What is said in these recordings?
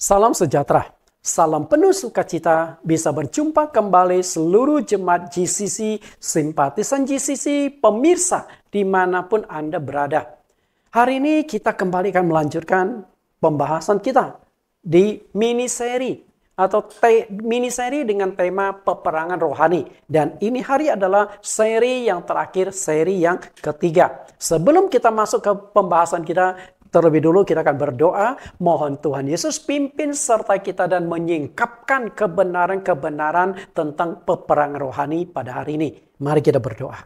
Salam sejahtera, salam penuh sukacita bisa berjumpa kembali seluruh jemaat GCC, simpatisan GCC, pemirsa dimanapun Anda berada. Hari ini kita kembali akan melanjutkan pembahasan kita di mini-seri atau mini-seri dengan tema peperangan rohani. Dan ini hari adalah seri yang terakhir, seri yang ketiga. Sebelum kita masuk ke pembahasan kita, terlebih dulu kita akan berdoa, mohon Tuhan Yesus pimpin serta kita dan menyingkapkan kebenaran-kebenaran tentang peperangan rohani pada hari ini. Mari kita berdoa.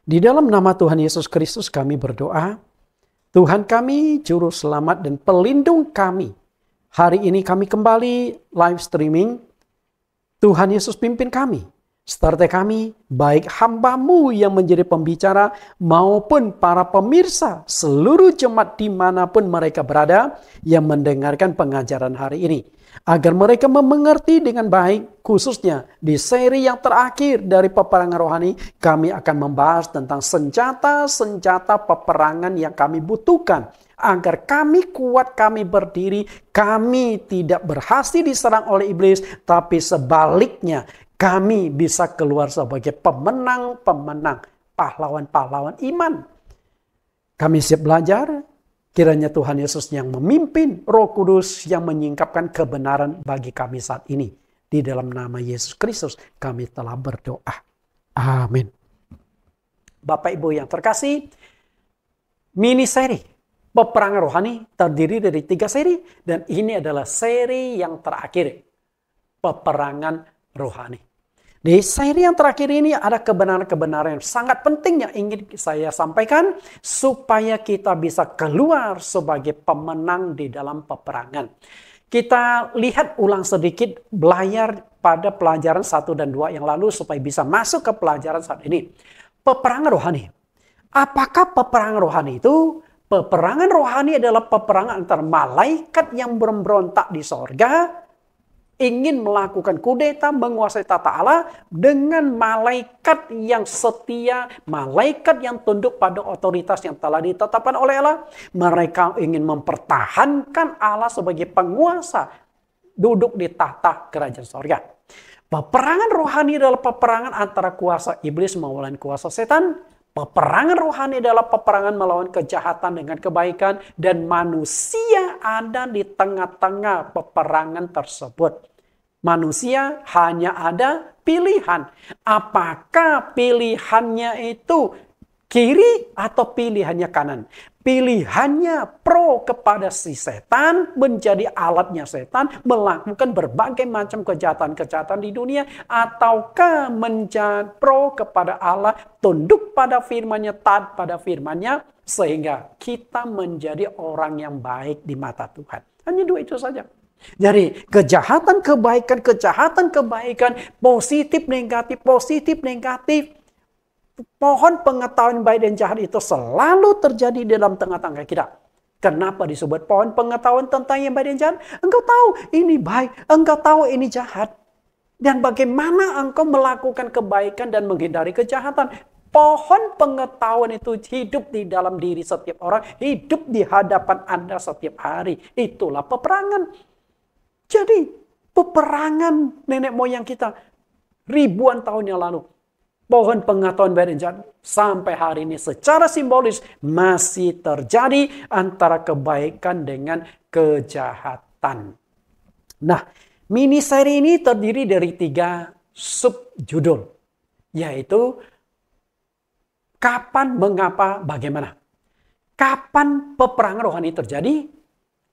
Di dalam nama Tuhan Yesus Kristus kami berdoa, Tuhan kami, Juru Selamat dan Pelindung kami. Hari ini kami kembali live streaming, Tuhan Yesus pimpin kami. Serta kami, baik hamba-Mu yang menjadi pembicara maupun para pemirsa seluruh jemaat dimanapun mereka berada yang mendengarkan pengajaran hari ini. Agar mereka mengerti dengan baik, khususnya di seri yang terakhir dari peperangan rohani, kami akan membahas tentang senjata-senjata peperangan yang kami butuhkan. Agar kami kuat, kami berdiri, kami tidak berhasil diserang oleh iblis, tapi sebaliknya, kami bisa keluar sebagai pemenang-pemenang, pahlawan-pahlawan iman. Kami siap belajar, kiranya Tuhan Yesus yang memimpin, Roh Kudus yang menyingkapkan kebenaran bagi kami saat ini. Di dalam nama Yesus Kristus kami telah berdoa. Amin. Bapak Ibu yang terkasih, mini seri peperangan rohani terdiri dari 3 seri. Dan ini adalah seri yang terakhir, peperangan rohani. Di seri yang terakhir ini ada kebenaran-kebenaran yang sangat penting yang ingin saya sampaikan supaya kita bisa keluar sebagai pemenang di dalam peperangan. Kita lihat ulang sedikit layar pada pelajaran 1 dan 2 yang lalu supaya bisa masuk ke pelajaran saat ini. Peperangan rohani. Apakah peperangan rohani itu? Peperangan rohani adalah peperangan antara malaikat yang memberontak di sorga, ingin melakukan kudeta, menguasai tata Allah, dengan malaikat yang setia, malaikat yang tunduk pada otoritas yang telah ditetapkan oleh Allah. Mereka ingin mempertahankan Allah sebagai penguasa, duduk di tahta kerajaan sorga. Peperangan rohani adalah peperangan antara kuasa iblis melawan kuasa setan. Peperangan rohani adalah peperangan melawan kejahatan dengan kebaikan, dan manusia ada di tengah-tengah peperangan tersebut. Manusia hanya ada pilihan. Apakah pilihannya itu kiri atau pilihannya kanan? Pilihannya pro kepada si setan, menjadi alatnya setan, melakukan berbagai macam kejahatan-kejahatan di dunia, ataukah menjadi pro kepada Allah, tunduk pada firman-Nya, taat pada firman-Nya, sehingga kita menjadi orang yang baik di mata Tuhan. Hanya 2 itu saja. Jadi kejahatan kebaikan, positif negatif. Pohon pengetahuan baik dan jahat itu selalu terjadi dalam tengah-tengah kita. Kenapa disebut pohon pengetahuan tentang yang baik dan jahat? Engkau tahu ini baik, engkau tahu ini jahat. Dan bagaimana engkau melakukan kebaikan dan menghindari kejahatan? Pohon pengetahuan itu hidup di dalam diri setiap orang, hidup di hadapan Anda setiap hari. Itulah peperangan. Jadi peperangan nenek moyang kita ribuan tahun yang lalu. Pohon pengetahuan baik dan jahat sampai hari ini secara simbolis masih terjadi antara kebaikan dengan kejahatan. Nah, mini seri ini terdiri dari 3 subjudul, yaitu kapan, mengapa, bagaimana. Kapan peperangan rohani terjadi?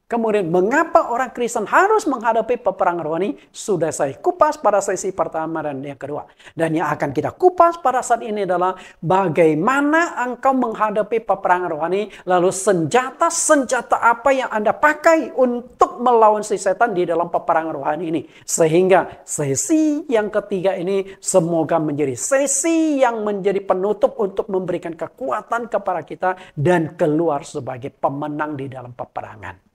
Kemudian mengapa orang Kristen harus menghadapi peperangan rohani? Sudah saya kupas pada sesi pertama dan yang kedua. Dan yang akan kita kupas pada saat ini adalah bagaimana engkau menghadapi peperangan rohani. Lalu senjata apa yang Anda pakai untuk melawan si setan di dalam peperangan rohani ini. Sehingga sesi yang ketiga ini semoga menjadi sesi yang menjadi penutup untuk memberikan kekuatan kepada kita dan keluar sebagai pemenang di dalam peperangan.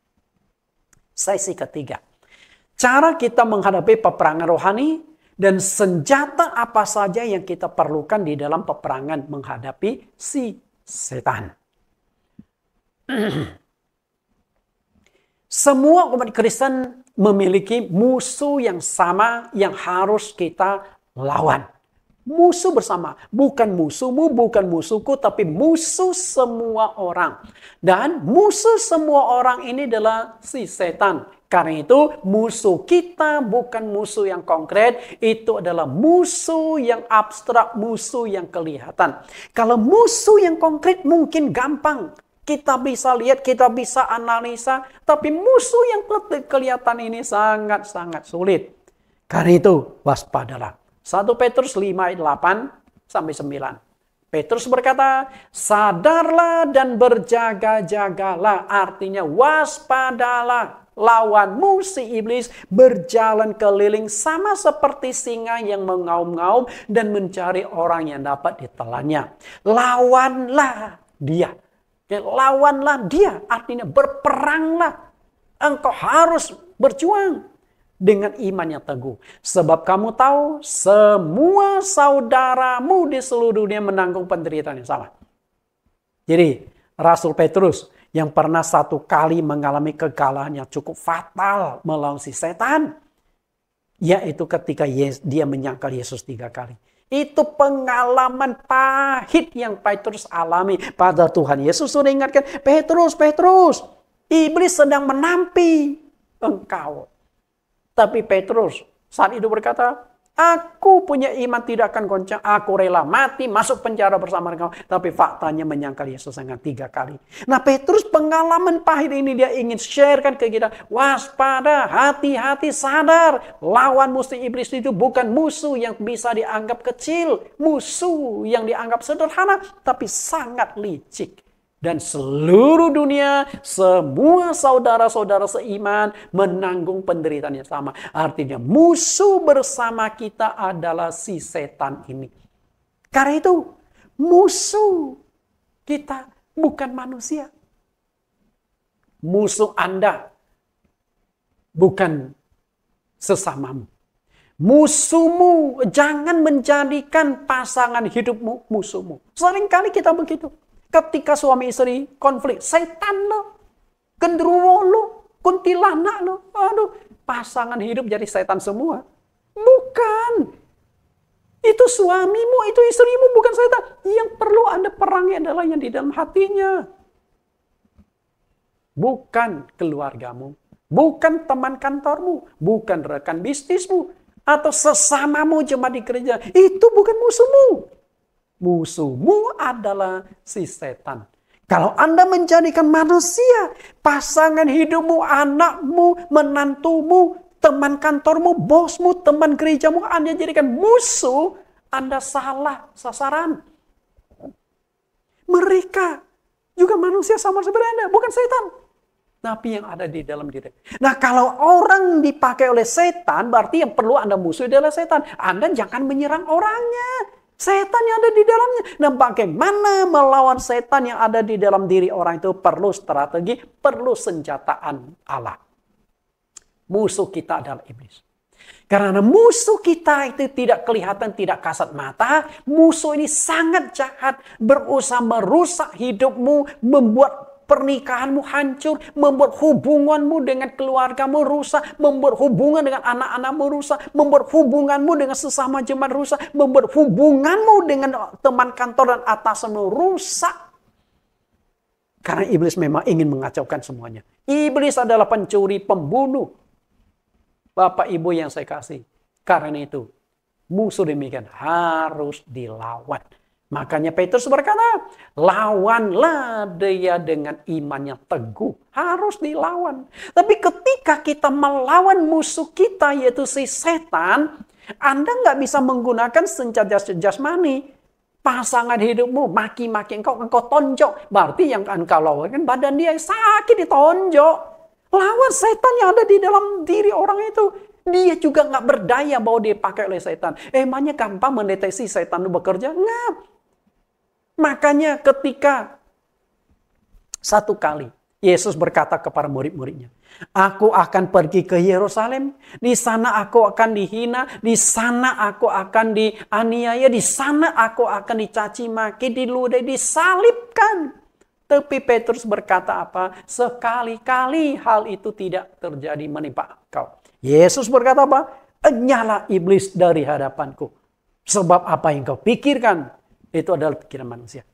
Sesi ketiga, cara kita menghadapi peperangan rohani dan senjata apa saja yang kita perlukan di dalam peperangan menghadapi si setan. Semua umat Kristen memiliki musuh yang sama yang harus kita lawan. Musuh bersama. Bukan musuhmu, bukan musuhku, tapi musuh semua orang. Dan musuh semua orang ini adalah si setan. Karena itu musuh kita bukan musuh yang konkret. Itu adalah musuh yang abstrak, musuh yang kelihatan. Kalau musuh yang konkret mungkin gampang. Kita bisa lihat, kita bisa analisa. Tapi musuh yang kelihatan ini sangat-sangat sulit. Karena itu waspadalah. 1 Petrus 5 ayat 8 sampai 9. Petrus berkata, sadarlah dan berjaga-jagalah. Artinya waspadalah. Lawanmu si iblis berjalan keliling sama seperti singa yang mengaum-ngaum dan mencari orang yang dapat ditelannya. Lawanlah dia. Lawanlah dia. Artinya berperanglah. Engkau harus berjuang dengan iman yang teguh. Sebab kamu tahu semua saudaramu di seluruh dunia menanggung penderitaan yang sama. Jadi Rasul Petrus yang pernah satu kali mengalami kekalahan yang cukup fatal melawan si setan. Yaitu ketika dia menyangkal Yesus 3 kali. Itu pengalaman pahit yang Petrus alami. Pada Tuhan Yesus sudah ingatkan, Petrus, iblis sedang menampi engkau. Tapi Petrus saat itu berkata, aku punya iman tidak akan goncang. Aku rela mati, masuk penjara bersama engkau. Tapi faktanya menyangkal Yesus dengan 3 kali. Nah Petrus pengalaman pahit ini dia ingin sharekan ke kita. Waspada, hati-hati, sadar. Lawan musuh iblis itu bukan musuh yang bisa dianggap kecil. Musuh yang dianggap sederhana. Tapi sangat licik. Dan seluruh dunia, semua saudara-saudara seiman menanggung penderitaan yang sama. Artinya musuh bersama kita adalah si setan ini. Karena itu musuh kita bukan manusia. Musuh Anda bukan sesamamu. Musuhmu, jangan menjadikan pasangan hidupmu musuhmu. Seringkali kita begitu. Ketika suami istri konflik, setan lo, genderuwo lo, kuntilanak lo. Aduh, pasangan hidup jadi setan semua. Bukan. Itu suamimu, itu istrimu, bukan setan. Yang perlu Anda perangi adalah yang di dalam hatinya. Bukan keluargamu, bukan teman kantormu, bukan rekan bisnismu, atau sesamamu jemaat di gereja. Itu bukan musuhmu. Musuhmu adalah si setan. Kalau Anda menjadikan manusia, pasangan hidupmu, anakmu, menantumu, teman kantormu, bosmu, teman gerejamu, Anda jadikan musuh, Anda salah sasaran. Mereka juga manusia sama seperti Anda, bukan setan. Tapi yang ada di dalam diri. Nah kalau orang dipakai oleh setan, berarti yang perlu Anda musuh adalah setan. Anda jangan menyerang orangnya. Setan yang ada di dalamnya. Nah bagaimana melawan setan yang ada di dalam diri orang itu perlu strategi, perlu senjataan Allah. Musuh kita adalah iblis. Karena musuh kita itu tidak kelihatan, tidak kasat mata. Musuh ini sangat jahat, berusaha merusak hidupmu, membuat pernikahanmu hancur, membuat hubunganmu dengan keluargamu rusak, membuat hubungan dengan anak-anakmu rusak, membuat hubunganmu dengan sesama jemaat rusak, membuat hubunganmu dengan teman kantor dan atasanmu rusak. Karena iblis memang ingin mengacaukan semuanya. Iblis adalah pencuri, pembunuh. Bapak Ibu yang saya kasih. Karena itu, musuh demikian harus dilawan. Makanya Petrus berkata, lawanlah dia dengan iman yang teguh. Harus dilawan. Tapi ketika kita melawan musuh kita, yaitu si setan, Anda nggak bisa menggunakan senjata jasmani. Pasangan hidupmu maki-maki engkau tonjok. Berarti yang engkau lawan kan badan dia sakit ditonjok. Lawan setan yang ada di dalam diri orang itu. Dia juga nggak berdaya bahwa dia pakai oleh setan. Emangnya gampang mendeteksi setan itu bekerja? Nggak. Makanya ketika satu kali Yesus berkata kepada murid-muridnya, aku akan pergi ke Yerusalem, di sana aku akan dihina, di sana aku akan dianiaya, di sana aku akan dicaci maki, diludahi, disalibkan. Tapi Petrus berkata apa? Sekali-kali hal itu tidak terjadi menimpa engkau. Yesus berkata apa? Enyahlah iblis dari hadapanku. Sebab apa yang kau pikirkan, itu adalah pikiran manusia.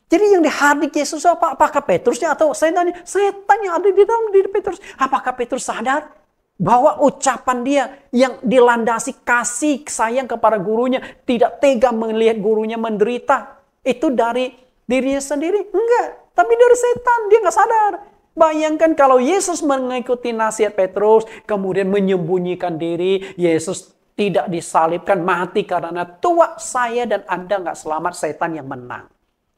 Jadi yang dihadik Yesus apa? Apakah Petrusnya atau setannya? Setan yang ada di dalam diri Petrus. Apakah Petrus sadar bahwa ucapan dia yang dilandasi kasih sayang kepada gurunya, tidak tega melihat gurunya menderita, itu dari dirinya sendiri? Enggak. Tapi dari setan, dia nggak sadar. Bayangkan kalau Yesus mengikuti nasihat Petrus, kemudian menyembunyikan diri, Yesus tidak disalibkan, mati karena tua saya dan Anda nggak selamat, setan yang menang.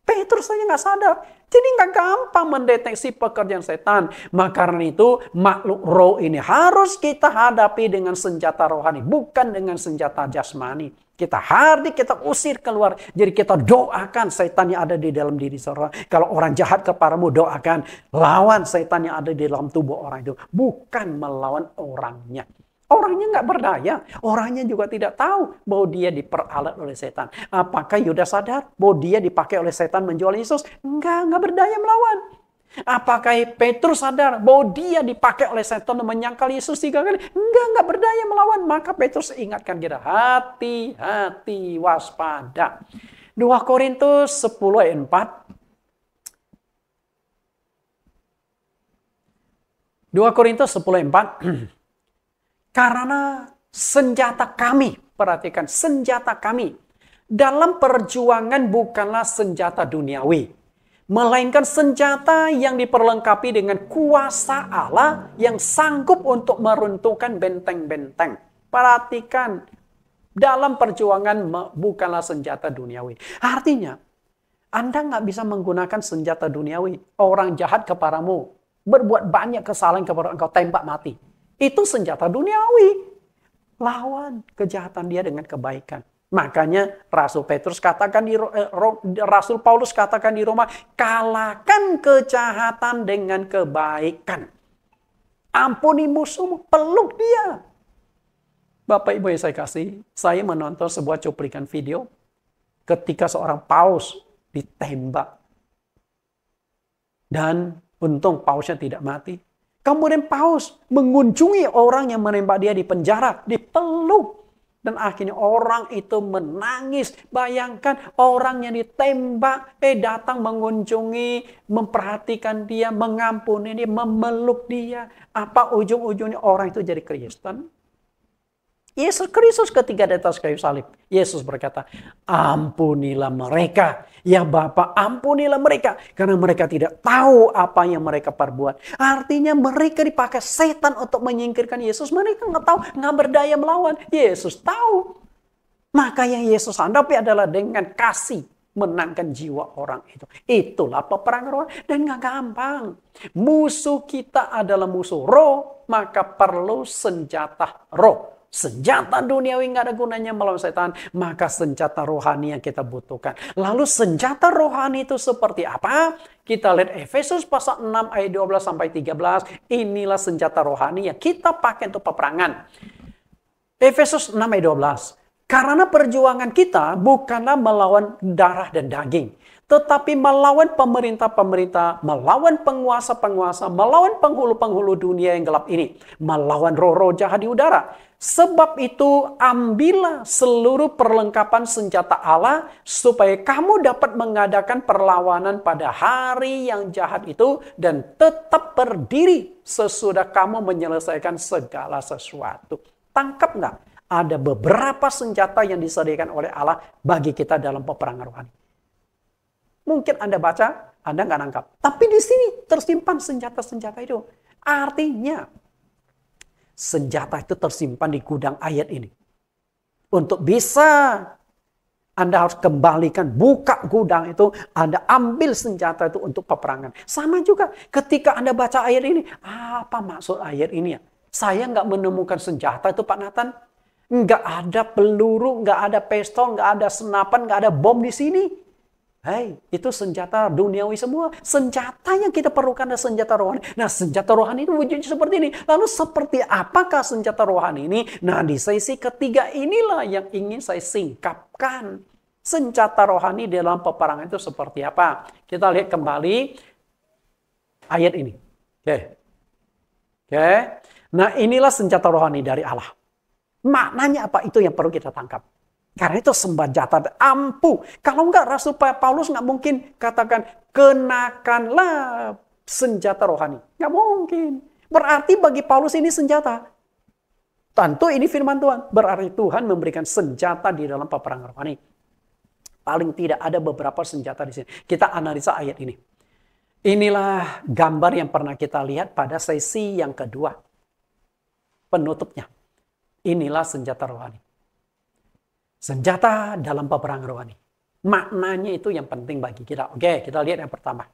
Petrus saja nggak sadar. Jadi nggak gampang mendeteksi pekerjaan setan. Maka karena itu makhluk roh ini harus kita hadapi dengan senjata rohani. Bukan dengan senjata jasmani. Kita hardik, kita usir keluar. Jadi kita doakan setan yang ada di dalam diri seorang. Kalau orang jahat kepadamu, doakan. Lawan setan yang ada di dalam tubuh orang itu. Bukan melawan orangnya. Orangnya nggak berdaya. Orangnya juga tidak tahu bahwa dia diperalat oleh setan. Apakah Yudas sadar bahwa dia dipakai oleh setan menjual Yesus? Nggak berdaya melawan. Apakah Petrus sadar bahwa dia dipakai oleh setan dan menyangkal Yesus 3 kali? Nggak berdaya melawan. Maka Petrus ingatkan kita, hati-hati, waspada. 2 Korintus 10 ayat 4. 2 Korintus 10 ayat 4. Karena senjata kami, perhatikan, senjata kami dalam perjuangan bukanlah senjata duniawi, melainkan senjata yang diperlengkapi dengan kuasa Allah yang sanggup untuk meruntuhkan benteng-benteng. Perhatikan, dalam perjuangan bukanlah senjata duniawi. Artinya, Anda nggak bisa menggunakan senjata duniawi. Orang jahat kepadamu, berbuat banyak kesalahan kepada engkau, tembak mati. Itu senjata duniawi. Lawan kejahatan dia dengan kebaikan. Makanya Rasul Paulus katakan di Roma, kalahkan kejahatan dengan kebaikan. Ampuni musuhmu, peluk dia. Bapak Ibu yang saya kasih, saya menonton sebuah cuplikan video ketika seorang paus ditembak. Dan untung pausnya tidak mati. Kemudian Paus mengunjungi orang yang menembak dia di penjara, dipeluk. Dan akhirnya orang itu menangis. Bayangkan orang yang ditembak, datang mengunjungi, memperhatikan dia, mengampuni dia, memeluk dia. Apa ujung-ujungnya orang itu jadi Kristen? Yesus Kristus ketika di atas kayu salib, Yesus berkata, ampunilah mereka. Ya Bapa, ampunilah mereka. Karena mereka tidak tahu apa yang mereka perbuat. Artinya mereka dipakai setan untuk menyingkirkan Yesus. Mereka nggak tahu, nggak berdaya melawan. Yesus tahu. Maka yang Yesus hadapi adalah dengan kasih menangkan jiwa orang itu. Itulah peperangan roh. Dan nggak gampang. Musuh kita adalah musuh roh. Maka perlu senjata roh. Senjata duniawi nggak ada gunanya melawan setan. Maka senjata rohani yang kita butuhkan. Lalu senjata rohani itu seperti apa? Kita lihat Efesus pasal 6 ayat 12 sampai 13. Inilah senjata rohani yang kita pakai untuk peperangan. Efesus 6 ayat 12. Karena perjuangan kita bukanlah melawan darah dan daging. Tetapi melawan pemerintah-pemerintah, melawan penguasa-penguasa, melawan penghulu-penghulu dunia yang gelap ini. Melawan roh-roh jahat di udara. Sebab itu ambillah seluruh perlengkapan senjata Allah supaya kamu dapat mengadakan perlawanan pada hari yang jahat itu dan tetap berdiri sesudah kamu menyelesaikan segala sesuatu. Tangkap nggak? Ada beberapa senjata yang disediakan oleh Allah bagi kita dalam peperangan rohani. Mungkin Anda baca, Anda nggak nangkap. Tapi di sini tersimpan senjata-senjata itu. Artinya, senjata itu tersimpan di gudang ayat ini. Untuk bisa Anda harus kembalikan, buka gudang itu, Anda ambil senjata itu untuk peperangan. Sama juga ketika Anda baca ayat ini, apa maksud ayat ini ya? Saya nggak menemukan senjata itu Pak Nathan. Nggak ada peluru, nggak ada pistol, nggak ada senapan, nggak ada bom di sini. Hei, itu senjata duniawi semua. Senjata yang kita perlukan adalah senjata rohani. Nah, senjata rohani itu wujudnya seperti ini. Lalu seperti apakah senjata rohani ini? Nah, di sesi ketiga inilah yang ingin saya singkapkan. Senjata rohani dalam peperangan itu seperti apa? Kita lihat kembali ayat ini. Oke. Nah, inilah senjata rohani dari Allah. Maknanya apa? Itu yang perlu kita tangkap. Karena itu senjata ampuh. Kalau enggak, Rasul Paulus nggak mungkin katakan, kenakanlah senjata rohani. Nggak mungkin. Berarti bagi Paulus ini senjata. Tentu ini firman Tuhan. Berarti Tuhan memberikan senjata di dalam peperangan rohani. Paling tidak ada beberapa senjata di sini. Kita analisa ayat ini. Inilah gambar yang pernah kita lihat pada sesi yang kedua. Penutupnya. Inilah senjata rohani. Senjata dalam peperangan rohani. Maknanya itu yang penting bagi kita. Oke, kita lihat yang pertama.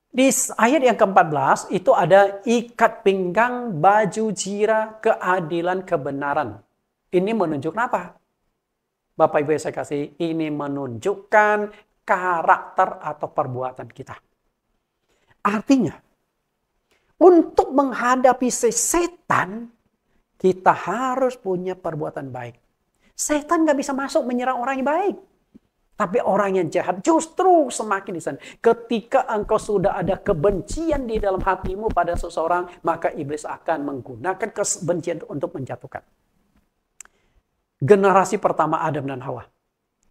Di ayat yang ke-14 itu ada ikat pinggang, baju jira, keadilan, kebenaran. Ini menunjukkan apa? Bapak Ibu yang saya kasih, ini menunjukkan karakter atau perbuatan kita. Artinya, untuk menghadapi setan, kita harus punya perbuatan baik. Setan gak bisa masuk menyerang orang yang baik. Tapi orang yang jahat justru semakin di sana. Ketika engkau sudah ada kebencian di dalam hatimu pada seseorang, maka iblis akan menggunakan kebencian untuk menjatuhkan. Generasi pertama Adam dan Hawa.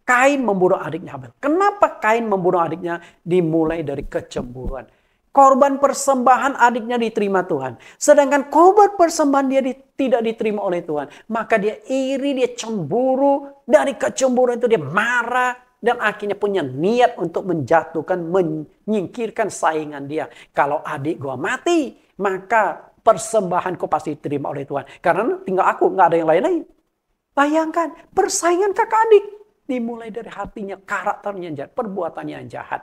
Kain membunuh adiknya Habel. Kenapa Kain membunuh adiknya? Dimulai dari kecemburuan. Korban persembahan adiknya diterima Tuhan. Sedangkan korban persembahan dia tidak diterima oleh Tuhan. Maka dia iri, dia cemburu. Dari kecemburuan itu dia marah. Dan akhirnya punya niat untuk menjatuhkan, menyingkirkan saingan dia. Kalau adik gua mati, maka persembahanku pasti diterima oleh Tuhan. Karena tinggal aku, nggak ada yang lain-lain. Bayangkan, persaingan kakak adik. Dimulai dari hatinya, karakternya yang jahat, perbuatannya yang jahat.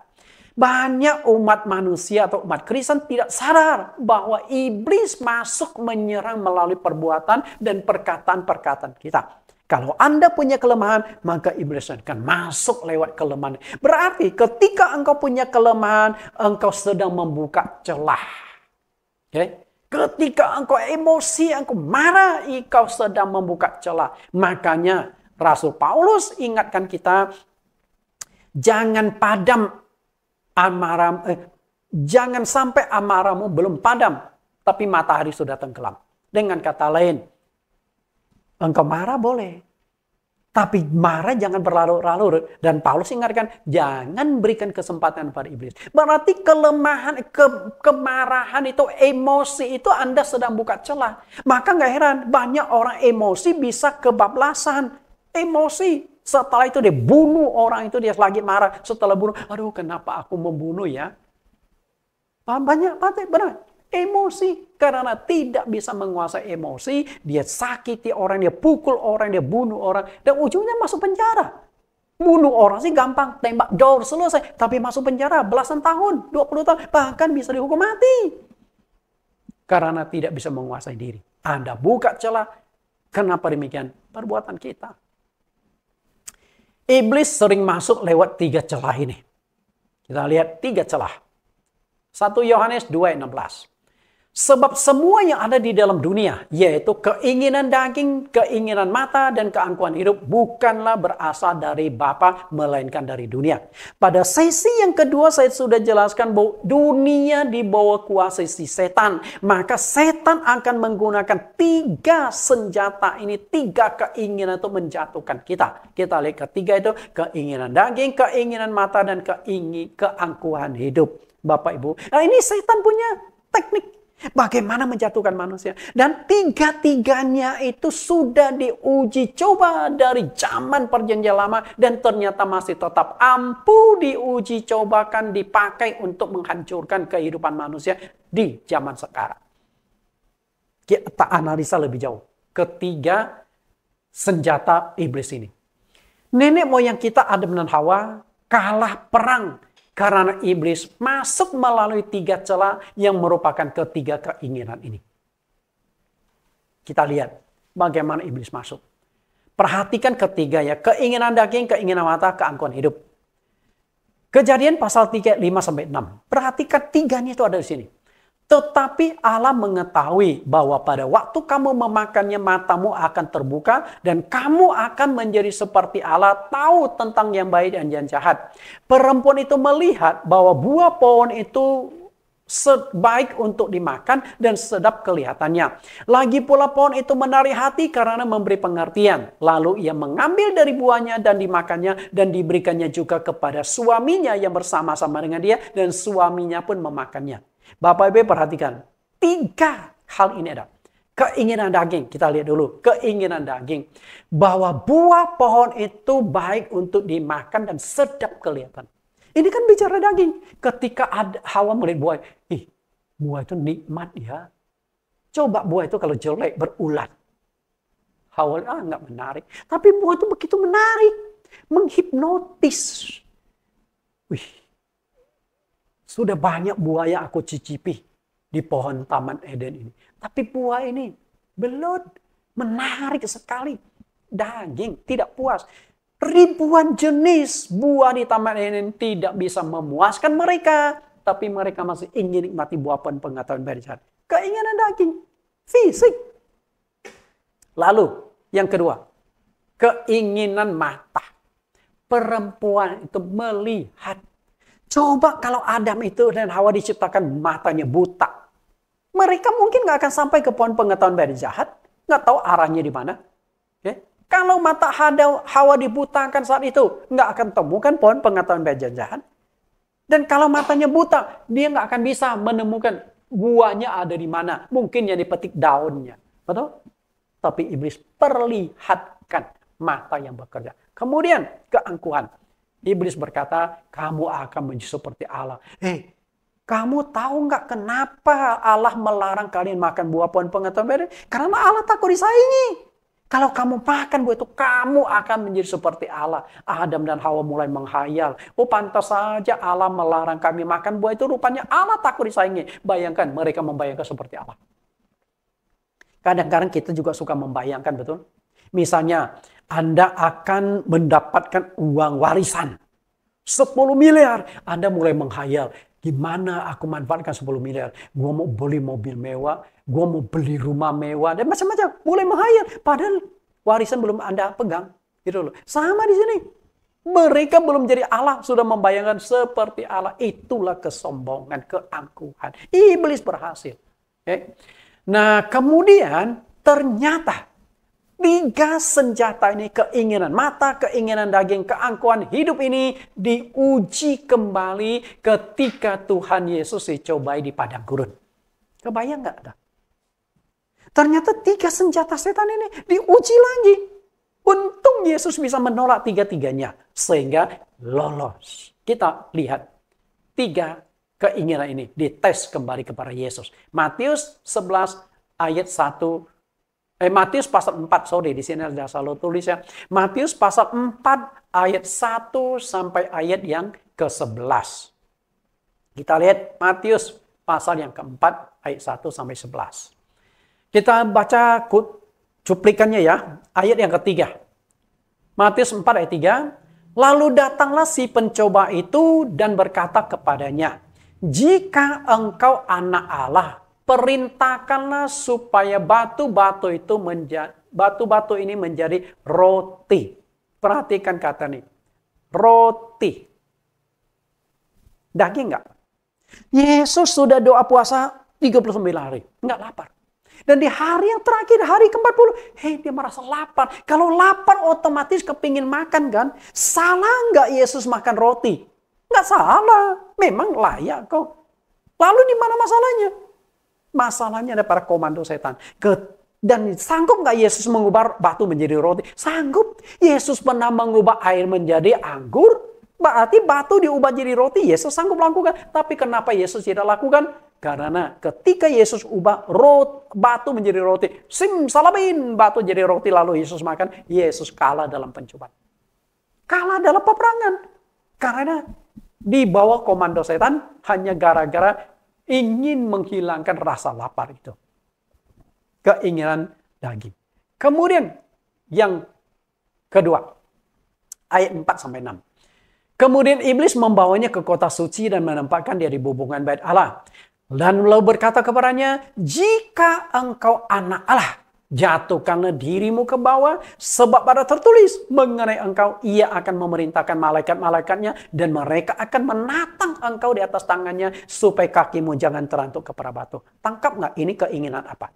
Banyak umat manusia atau umat Kristen tidak sadar bahwa iblis masuk menyerang melalui perbuatan dan perkataan-perkataan kita. Kalau Anda punya kelemahan, maka iblis akan masuk lewat kelemahan. Berarti ketika engkau punya kelemahan, engkau sedang membuka celah. Okay? Ketika engkau emosi, engkau marah, engkau sedang membuka celah. Makanya Rasul Paulus ingatkan kita, jangan padam jangan sampai amarahmu belum padam, tapi matahari sudah tenggelam. Dengan kata lain, engkau marah boleh, tapi marah jangan berlarut-larut. Dan Paulus ingatkan, jangan berikan kesempatan pada iblis. Berarti kelemahan, kemarahan itu, emosi itu Anda sedang buka celah. Maka gak heran, banyak orang emosi bisa kebablasan. Emosi. Setelah itu dia bunuh orang itu, dia lagi marah. Setelah bunuh, aduh kenapa aku membunuh ya? Banyak, benar. Emosi. Karena tidak bisa menguasai emosi, dia sakiti orang, dia pukul orang, dia bunuh orang. Dan ujungnya masuk penjara. Bunuh orang sih gampang, tembak dor selesai. Tapi masuk penjara belasan tahun, 20 tahun. Bahkan bisa dihukum mati. Karena tidak bisa menguasai diri. Anda buka celah. Kenapa demikian? Perbuatan kita. Iblis sering masuk lewat 3 celah ini. Kita lihat 3 celah. 1 Yohanes 2:16. Sebab semua yang ada di dalam dunia, yaitu keinginan daging, keinginan mata, dan keangkuhan hidup, bukanlah berasal dari Bapa, melainkan dari dunia. Pada sesi yang kedua saya sudah jelaskan bahwa dunia di bawah kuasa si setan. Maka setan akan menggunakan 3 senjata ini, 3 keinginan untuk menjatuhkan kita. Kita lihat ketiga itu, keinginan daging, keinginan mata, dan keangkuhan hidup. Bapak Ibu, nah ini setan punya teknik. Bagaimana menjatuhkan manusia. Dan 3-tiganya itu sudah diuji coba dari zaman perjanjian lama. Dan ternyata masih tetap ampuh diuji cobakan, dipakai untuk menghancurkan kehidupan manusia di zaman sekarang. Kita analisa lebih jauh. Ketiga senjata iblis ini. Nenek moyang kita Adam dan Hawa kalah perang. Karena iblis masuk melalui 3 celah yang merupakan ketiga keinginan ini. Kita lihat bagaimana iblis masuk. Perhatikan ketiga ya. Keinginan daging, keinginan mata, keangkuhan hidup. Kejadian pasal 3, 5-6. Perhatikan 3-nya itu ada di sini. Tetapi Allah mengetahui bahwa pada waktu kamu memakannya matamu akan terbuka dan kamu akan menjadi seperti Allah, tahu tentang yang baik dan yang jahat. Perempuan itu melihat bahwa buah pohon itu baik untuk dimakan dan sedap kelihatannya. Lagi pula pohon itu menarik hati karena memberi pengertian. Lalu ia mengambil dari buahnya dan dimakannya dan diberikannya juga kepada suaminya yang bersama-sama dengan dia dan suaminya pun memakannya. Bapak Ibu perhatikan, 3 hal ini ada. Keinginan daging, kita lihat dulu. Keinginan daging. Bahwa buah pohon itu baik untuk dimakan dan sedap kelihatan. Ini kan bicara daging. Ketika Hawa melihat buah, buah itu nikmat ya. Coba buah itu kalau jelek, berulat. Hawa, nggak menarik. Tapi buah itu begitu menarik. Menghipnotis. Sudah banyak buah yang aku cicipi di pohon Taman Eden ini. Tapi buah ini belum menarik sekali. Daging, tidak puas. Ribuan jenis buah di Taman Eden tidak bisa memuaskan mereka. Tapi mereka masih ingin nikmati buah pohon pengetahuan baik dan jahat. Keinginan daging, fisik. Lalu, yang kedua. Keinginan mata. Perempuan itu melihat. Coba kalau Adam itu dan Hawa diciptakan matanya buta. Mereka mungkin nggak akan sampai ke pohon pengetahuan baik dan jahat. Nggak tahu arahnya di mana. Kalau mata Hawa dibutakan saat itu, nggak akan temukan pohon pengetahuan baik dan jahat. Dan kalau matanya buta, dia nggak akan bisa menemukan buahnya ada di mana. Mungkin yang dipetik daunnya. Betul? Tapi iblis perlihatkan mata yang bekerja. Kemudian keangkuhan. Iblis berkata, kamu akan menjadi seperti Allah. Kamu tahu nggak kenapa Allah melarang kalian makan buah pohon pengetahuan baik dan jahat? Karena Allah takut disaingi. Kalau kamu makan buah itu, kamu akan menjadi seperti Allah. Adam dan Hawa mulai menghayal. Pantas saja Allah melarang kami makan buah itu. Rupanya Allah takut disaingi. Bayangkan, mereka membayangkan seperti Allah. Kadang-kadang kita juga suka membayangkan, betul? Misalnya, Anda akan mendapatkan uang warisan. 10 miliar. Anda mulai menghayal. Gimana aku manfaatkan 10 miliar? Gua mau beli mobil mewah, gua mau beli rumah mewah, dan macam-macam. Mulai menghayal. Padahal warisan belum Anda pegang. Gitu loh. Sama di sini. Mereka belum jadi Allah, sudah membayangkan seperti Allah. Itulah kesombongan, keangkuhan. Iblis berhasil. Nah, kemudian ternyata 3 senjata ini, keinginan mata, keinginan daging, keangkuhan hidup ini diuji kembali ketika Tuhan Yesus dicobai di padang gurun. Kebayang nggak ada? Ternyata 3 senjata setan ini diuji lagi. Untung Yesus bisa menolak 3-tiganya sehingga lolos. Kita lihat 3 keinginan ini dites kembali kepada Yesus. Matius 11 ayat 1. Matius pasal 4, di sini ada salah tulis ya. Matius pasal 4 ayat 1 sampai ayat yang ke-11. Kita lihat Matius pasal yang keempat ayat 1 sampai 11. Kita baca cuplikannya ya, ayat yang ketiga. Matius 4 ayat 3. Lalu datanglah si pencoba itu dan berkata kepadanya, jika engkau anak Allah, perintahkanlah supaya batu-batu ini menjadi roti. Perhatikan kata ini. Roti. Daging enggak? Yesus sudah doa puasa 39 hari. Enggak lapar. Dan di hari yang terakhir, hari ke-40, dia merasa lapar. Kalau lapar otomatis kepingin makan kan? Salah enggak Yesus makan roti? Enggak salah. Memang layak kok. Lalu di mana masalahnya? Masalahnya ada para komando setan. Dan sanggup nggak Yesus mengubah batu menjadi roti? Sanggup. Yesus pernah mengubah air menjadi anggur. Berarti batu diubah jadi roti. Yesus sanggup lakukan. Tapi kenapa Yesus tidak lakukan? Karena ketika Yesus ubah batu menjadi roti. Simsalabim, batu jadi roti lalu Yesus makan. Yesus kalah dalam pencobaan. Kalah dalam peperangan. Karena di bawah komando setan hanya gara-gara ingin menghilangkan rasa lapar itu. Keinginan daging. Kemudian yang kedua. Ayat 4-6. Kemudian iblis membawanya ke kota suci dan menempatkan dia di hubungan bait Allah. Dan lalu berkata kepadanya, jika engkau anak Allah, jatuhkanlah dirimu ke bawah, sebab ada tertulis mengenai engkau, ia akan memerintahkan malaikat-malaikatnya, dan mereka akan menatang engkau di atas tangannya, supaya kakimu jangan terantuk kepada batu. Tangkap nggak ini keinginan apa?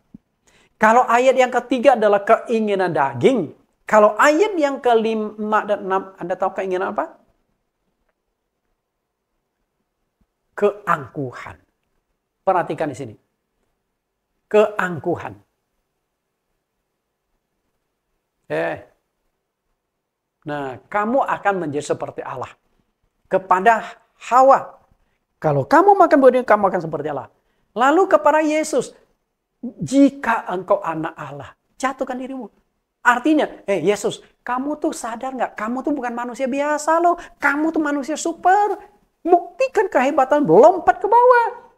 Kalau ayat yang ketiga adalah keinginan daging, kalau ayat yang kelima dan enam, Anda tahu keinginan apa? Keangkuhan. Perhatikan di sini. Keangkuhan. Nah, kamu akan menjadi seperti Allah. Kepada Hawa. Kalau kamu makan buah ini, kamu akan seperti Allah. Lalu kepada Yesus. Jika engkau anak Allah, jatuhkan dirimu. Artinya, Yesus, kamu tuh sadar nggak? Kamu tuh bukan manusia biasa loh. Kamu tuh manusia super. Buktikan kehebatan, lompat ke bawah.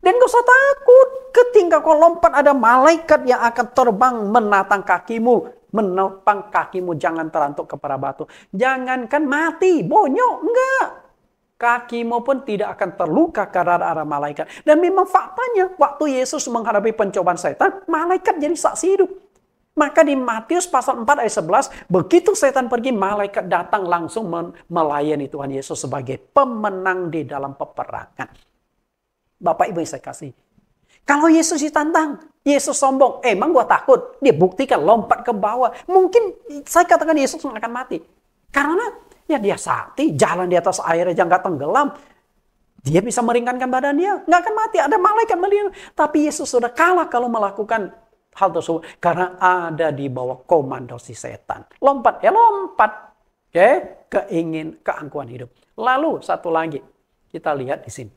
Dan gak usah takut. Ketika kau lompat ada malaikat yang akan terbang menatang kakimu. Menopang kakimu jangan terantuk kepada batu. Jangankan mati, bonyok. Enggak. Kakimu pun tidak akan terluka karena ada malaikat. Dan memang faktanya waktu Yesus menghadapi pencobaan setan, malaikat jadi saksi hidup. Maka di Matius pasal 4 ayat 11, begitu setan pergi, malaikat datang langsung melayani Tuhan Yesus sebagai pemenang di dalam peperangan. Bapak Ibu yang saya kasih. Kalau Yesus ditantang, Yesus sombong. Emang gua takut? Dia buktikan lompat ke bawah. Mungkin saya katakan Yesus akan mati. Karena ya dia sakti, jalan di atas air aja nggak tenggelam. Dia bisa meringankan badan dia. Nggak akan mati. Ada malaikat melihat. Tapi Yesus sudah kalah kalau melakukan hal tersebut. Karena ada di bawah komando si setan. Lompat. Ya lompat. Oke? Keangkuhan hidup. Lalu satu lagi. Kita lihat di sini.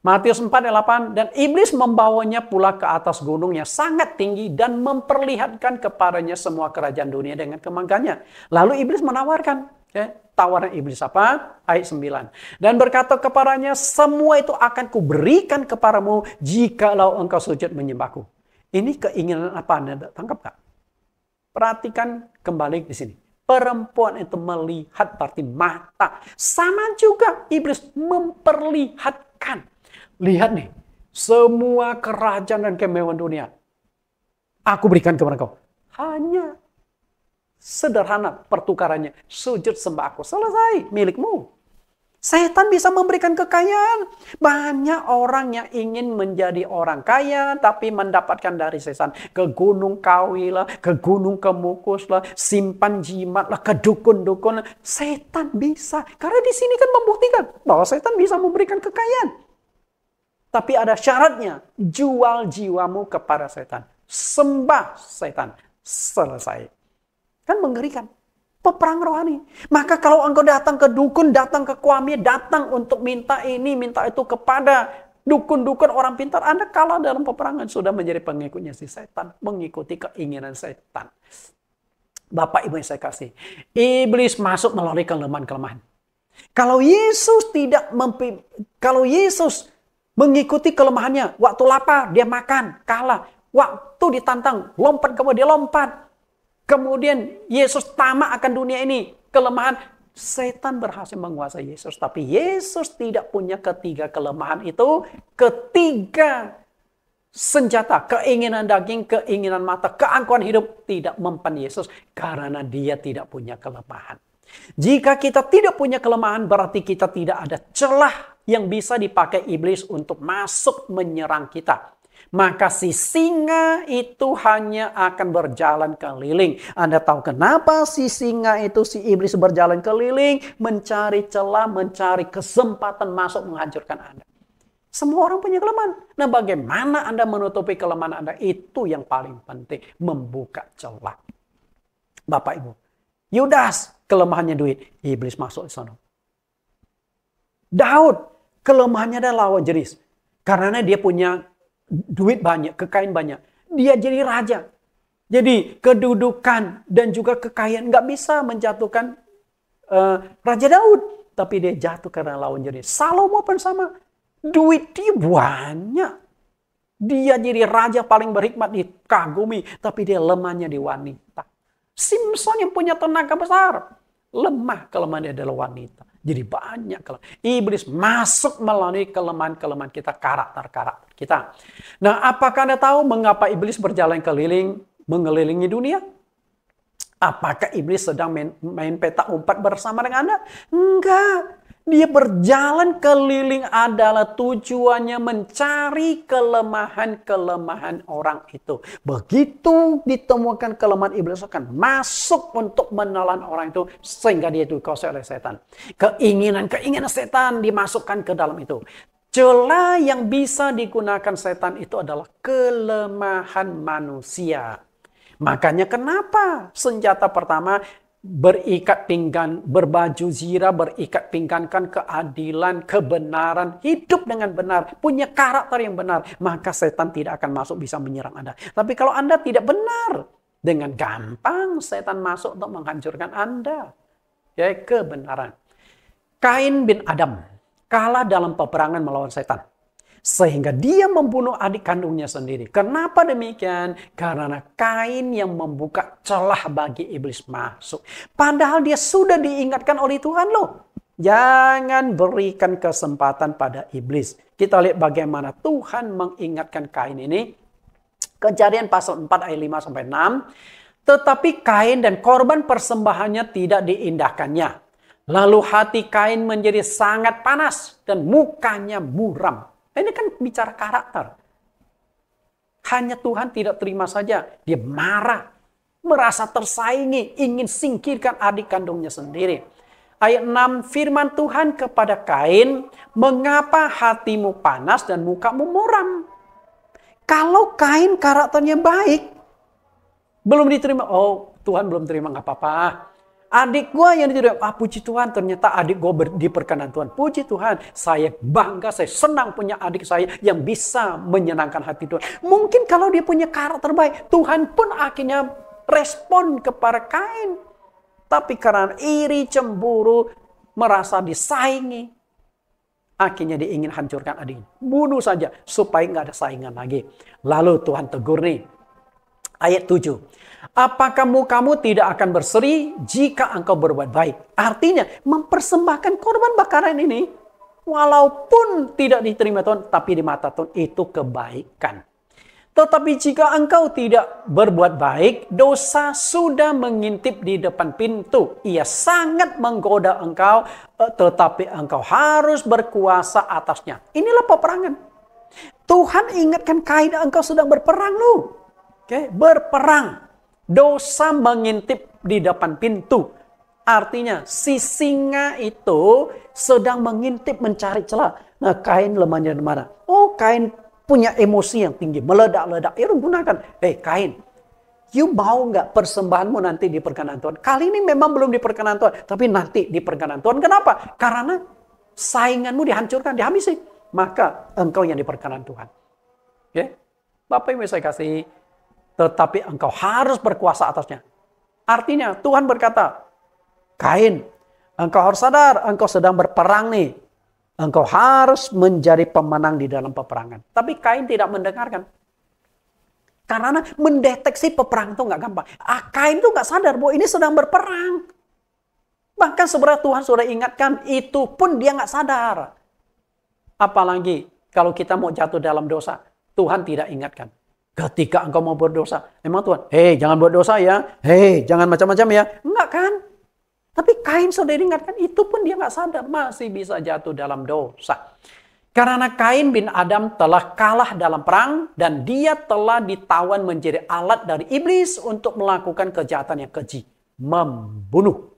Matius 4 ayat 8, dan iblis membawanya pula ke atas gunung yang sangat tinggi dan memperlihatkan kepadanya semua kerajaan dunia dengan kemegahannya. Lalu iblis menawarkan. Tawaran iblis apa? Ayat 9. Dan berkata kepadanya, semua itu akan kuberikan kepadamu jikalau engkau sujud menyembahku. Ini keinginan apa? Anda tangkap gak? Perhatikan kembali di sini. Perempuan itu melihat berarti mata. Sama juga iblis memperlihatkan. Lihat nih, semua kerajaan dan kemewahan dunia aku berikan kepada kau. Hanya sederhana pertukarannya, sujud sembah aku, selesai, milikmu. Setan bisa memberikan kekayaan. Banyak orang yang ingin menjadi orang kaya, tapi mendapatkan dari setan. Ke Gunung Kawi lah, ke Gunung Kemukus lah, simpan jimat lah, ke dukun-dukun. Setan bisa. Karena di sini kan membuktikan bahwa setan bisa memberikan kekayaan. Tapi ada syaratnya, jual jiwamu kepada setan. Sembah setan. Selesai. Kan mengerikan. Peperang rohani. Maka kalau engkau datang ke dukun, datang ke kuami, datang untuk minta ini, minta itu kepada dukun-dukun orang pintar, Anda kalah dalam peperangan. Sudah menjadi pengikutnya si setan. Mengikuti keinginan setan. Bapak Ibu yang saya kasih. Iblis masuk melalui kelemahan-kelemahan. Kalau Yesus mengikuti kelemahannya. Waktu lapar, dia makan, kalah. Waktu ditantang, lompat ke bawah, dia lompat. Kemudian Yesus tamak akan dunia ini. Kelemahan, setan berhasil menguasai Yesus. Tapi Yesus tidak punya ketiga kelemahan itu. Ketiga senjata, keinginan daging, keinginan mata, keangkuhan hidup tidak mempan Yesus. Karena dia tidak punya kelemahan. Jika kita tidak punya kelemahan, berarti kita tidak ada celah yang bisa dipakai iblis untuk masuk menyerang kita. Maka si singa itu hanya akan berjalan keliling. Anda tahu kenapa si singa itu, si iblis berjalan keliling, mencari celah, mencari kesempatan masuk menghancurkan Anda. Semua orang punya kelemahan. Nah, bagaimana Anda menutupi kelemahan Anda? Itu yang paling penting, membuka celah. Bapak Ibu, Yudas kelemahannya duit, iblis masuk di sana. Daud kelemahannya adalah lawan jenis. Karena dia punya duit banyak, kekayaan banyak. Dia jadi raja. Jadi kedudukan dan juga kekayaan nggak bisa menjatuhkan Raja Daud. Tapi dia jatuh karena lawan jenis. Salomo pun sama. Duit dia banyak. Dia jadi raja paling berhikmat, dikagumi. Tapi dia lemahnya di wanita. Simpson yang punya tenaga besar. Lemah kelemahannya adalah wanita. Jadi banyak iblis masuk melalui kelemahan-kelemahan kita, karakter-karakter kita. Nah, apakah Anda tahu mengapa iblis berjalan mengelilingi dunia? Apakah iblis sedang main petak umpet bersama dengan Anda? Enggak. Dia berjalan keliling adalah tujuannya mencari kelemahan-kelemahan orang itu. Begitu ditemukan kelemahan, iblis akan masuk untuk menelan orang itu sehingga dia dikuasai oleh setan. Keinginan setan dimasukkan ke dalam itu. Celah yang bisa digunakan setan itu adalah kelemahan manusia. Makanya kenapa senjata pertama berikat pinggan, berbaju zirah, berikat pinggankan keadilan, kebenaran, hidup dengan benar, punya karakter yang benar, maka setan tidak akan masuk bisa menyerang Anda. Tapi kalau Anda tidak benar, dengan gampang setan masuk untuk menghancurkan Anda. Ya, kebenaran. Kain bin Adam kalah dalam peperangan melawan setan. Sehingga dia membunuh adik kandungnya sendiri. Kenapa demikian? Karena Kain yang membuka celah bagi iblis masuk. Padahal dia sudah diingatkan oleh Tuhan loh. Jangan berikan kesempatan pada iblis. Kita lihat bagaimana Tuhan mengingatkan Kain ini. Kejadian pasal 4 ayat 5 sampai 6. Tetapi Kain dan korban persembahannya tidak diindahkannya. Lalu hati Kain menjadi sangat panas dan mukanya muram. Ini kan bicara karakter. Hanya Tuhan tidak terima saja. Dia marah. Merasa tersaingi. Ingin singkirkan adik kandungnya sendiri. Ayat 6. Firman Tuhan kepada Kain. Mengapa hatimu panas dan mukamu muram? Kalau Kain karakternya baik. Belum diterima. Oh, Tuhan belum terima. Nggak apa-apa. Adik gue yang diterima, puji Tuhan, ternyata adik gue diperkenan Tuhan. Puji Tuhan, saya bangga, saya senang punya adik saya yang bisa menyenangkan hati Tuhan. Mungkin kalau dia punya karakter baik, Tuhan pun akhirnya respon kepada Kain. Tapi karena iri, cemburu, merasa disaingi, akhirnya dia ingin hancurkan adiknya. Bunuh saja, supaya nggak ada saingan lagi. Lalu Tuhan tegur nih, ayat 7. Apakah mukamu tidak akan berseri jika engkau berbuat baik? Artinya mempersembahkan korban bakaran ini. Walaupun tidak diterima Tuhan, tapi di mata Tuhan itu kebaikan. Tetapi jika engkau tidak berbuat baik, dosa sudah mengintip di depan pintu. Ia sangat menggoda engkau, tetapi engkau harus berkuasa atasnya. Inilah peperangan. Tuhan ingatkan Kain, engkau sedang berperang loh. Oke, berperang. Dosa mengintip di depan pintu. Artinya si singa itu sedang mengintip mencari celah. Nah, Kain lemahnya di mana? Oh, Kain punya emosi yang tinggi. Meledak-ledak. Ya gunakan. Kain. You mau nggak persembahanmu nanti diperkenan Tuhan? Kali ini memang belum diperkenan Tuhan. Tapi nanti diperkenan Tuhan. Kenapa? Karena sainganmu dihancurkan, dihabisi. Maka engkau yang diperkenan Tuhan. Oke? Bapak Ibu saya kasih. Tetapi engkau harus berkuasa atasnya. Artinya Tuhan berkata, Kain, engkau harus sadar, engkau sedang berperang nih. Engkau harus menjadi pemenang di dalam peperangan. Tapi Kain tidak mendengarkan. Karena mendeteksi peperangan itu nggak gampang. Kain itu nggak sadar bahwa ini sedang berperang. Bahkan sebenarnya Tuhan sudah ingatkan, itu pun dia nggak sadar. Apalagi kalau kita mau jatuh dalam dosa, Tuhan tidak ingatkan. Ketika engkau mau berdosa, memang Tuhan, jangan buat dosa ya, jangan macam-macam ya. Enggak kan? Tapi Kain sudah diingatkan, itu pun dia nggak sadar, masih bisa jatuh dalam dosa. Karena Kain bin Adam telah kalah dalam perang, dan dia telah ditawan menjadi alat dari iblis untuk melakukan kejahatan yang keji, membunuh.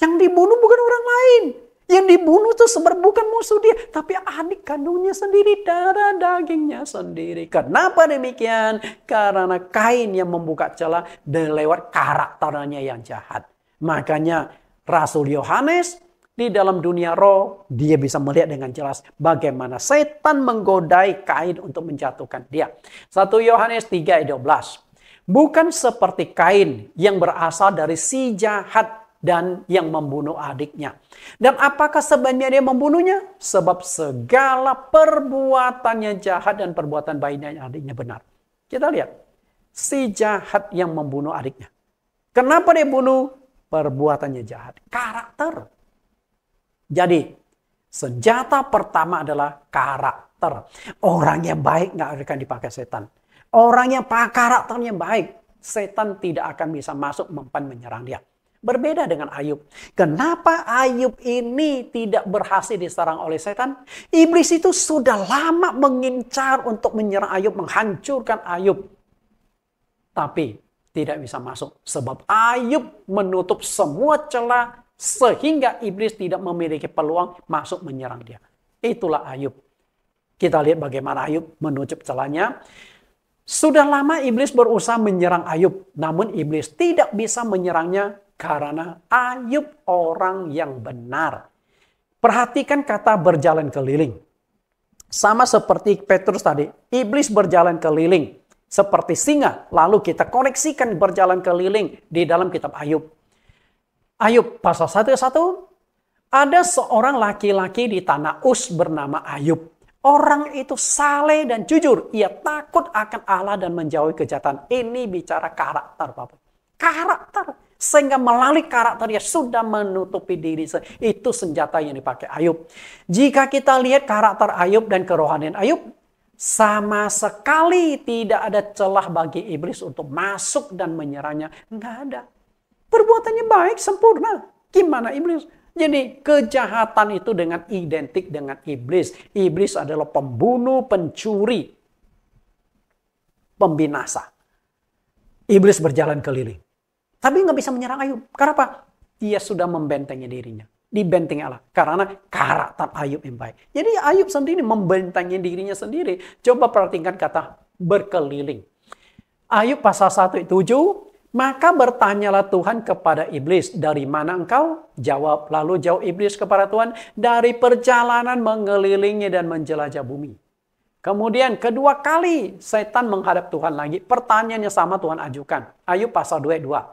Yang dibunuh bukan orang lain. Yang dibunuh itu sebenarnya bukan musuh dia, tapi adik kandungnya sendiri, darah dagingnya sendiri. Kenapa demikian? Karena Kain yang membuka celah dan lewat karakternya yang jahat. Makanya Rasul Yohanes di dalam dunia roh, dia bisa melihat dengan jelas bagaimana setan menggodai Kain untuk menjatuhkan dia. 1 Yohanes 3 ayat 12. Bukan seperti Kain yang berasal dari si jahat dan yang membunuh adiknya. Dan apakah sebabnya dia membunuhnya? Sebab segala perbuatannya jahat dan perbuatan baiknya adiknya benar. Kita lihat. Si jahat yang membunuh adiknya. Kenapa dia bunuh? Perbuatannya jahat. Karakter. Jadi, senjata pertama adalah karakter. Orang yang baik nggak akan dipakai setan. Orang yang karakternya baik, setan tidak akan bisa masuk mempan menyerang dia. Berbeda dengan Ayub. Kenapa Ayub ini tidak berhasil diserang oleh setan? Iblis itu sudah lama mengincar untuk menyerang Ayub, menghancurkan Ayub. Tapi tidak bisa masuk. Sebab Ayub menutup semua celah sehingga iblis tidak memiliki peluang masuk menyerang dia. Itulah Ayub. Kita lihat bagaimana Ayub menutup celahnya. Sudah lama iblis berusaha menyerang Ayub. Namun iblis tidak bisa menyerangnya karena Ayub orang yang benar. Perhatikan kata berjalan keliling. Sama seperti Petrus tadi. Iblis berjalan keliling. Seperti singa. Lalu kita koneksikan berjalan keliling di dalam kitab Ayub. Ayub pasal 1:1. Ada seorang laki-laki di tanah Uz bernama Ayub. Orang itu saleh dan jujur. Ia takut akan Allah dan menjauhi kejahatan. Ini bicara karakter, Bapak. Karakter. Sehingga melalui karakter dia sudah menutupi diri. Itu senjata yang dipakai Ayub. Jika kita lihat karakter Ayub dan kerohanian Ayub, sama sekali tidak ada celah bagi iblis untuk masuk dan menyerangnya. Nggak ada. Perbuatannya baik, sempurna. Gimana iblis? Jadi kejahatan itu dengan identik dengan iblis. Iblis adalah pembunuh, pencuri, pembinasa. Iblis berjalan keliling. Tapi nggak bisa menyerang Ayub. Kenapa? Dia sudah membentengi dirinya. Dibentengi Allah. Karena karakter Ayub yang baik. Jadi Ayub sendiri membentengi dirinya sendiri. Coba perhatikan kata berkeliling. Ayub pasal 1:7. Maka bertanyalah Tuhan kepada iblis, dari mana engkau? Jawab, lalu jawab iblis kepada Tuhan, dari perjalanan mengelilingi dan menjelajah bumi. Kemudian kedua kali setan menghadap Tuhan lagi. Pertanyaannya sama Tuhan ajukan. Ayub pasal 2:2.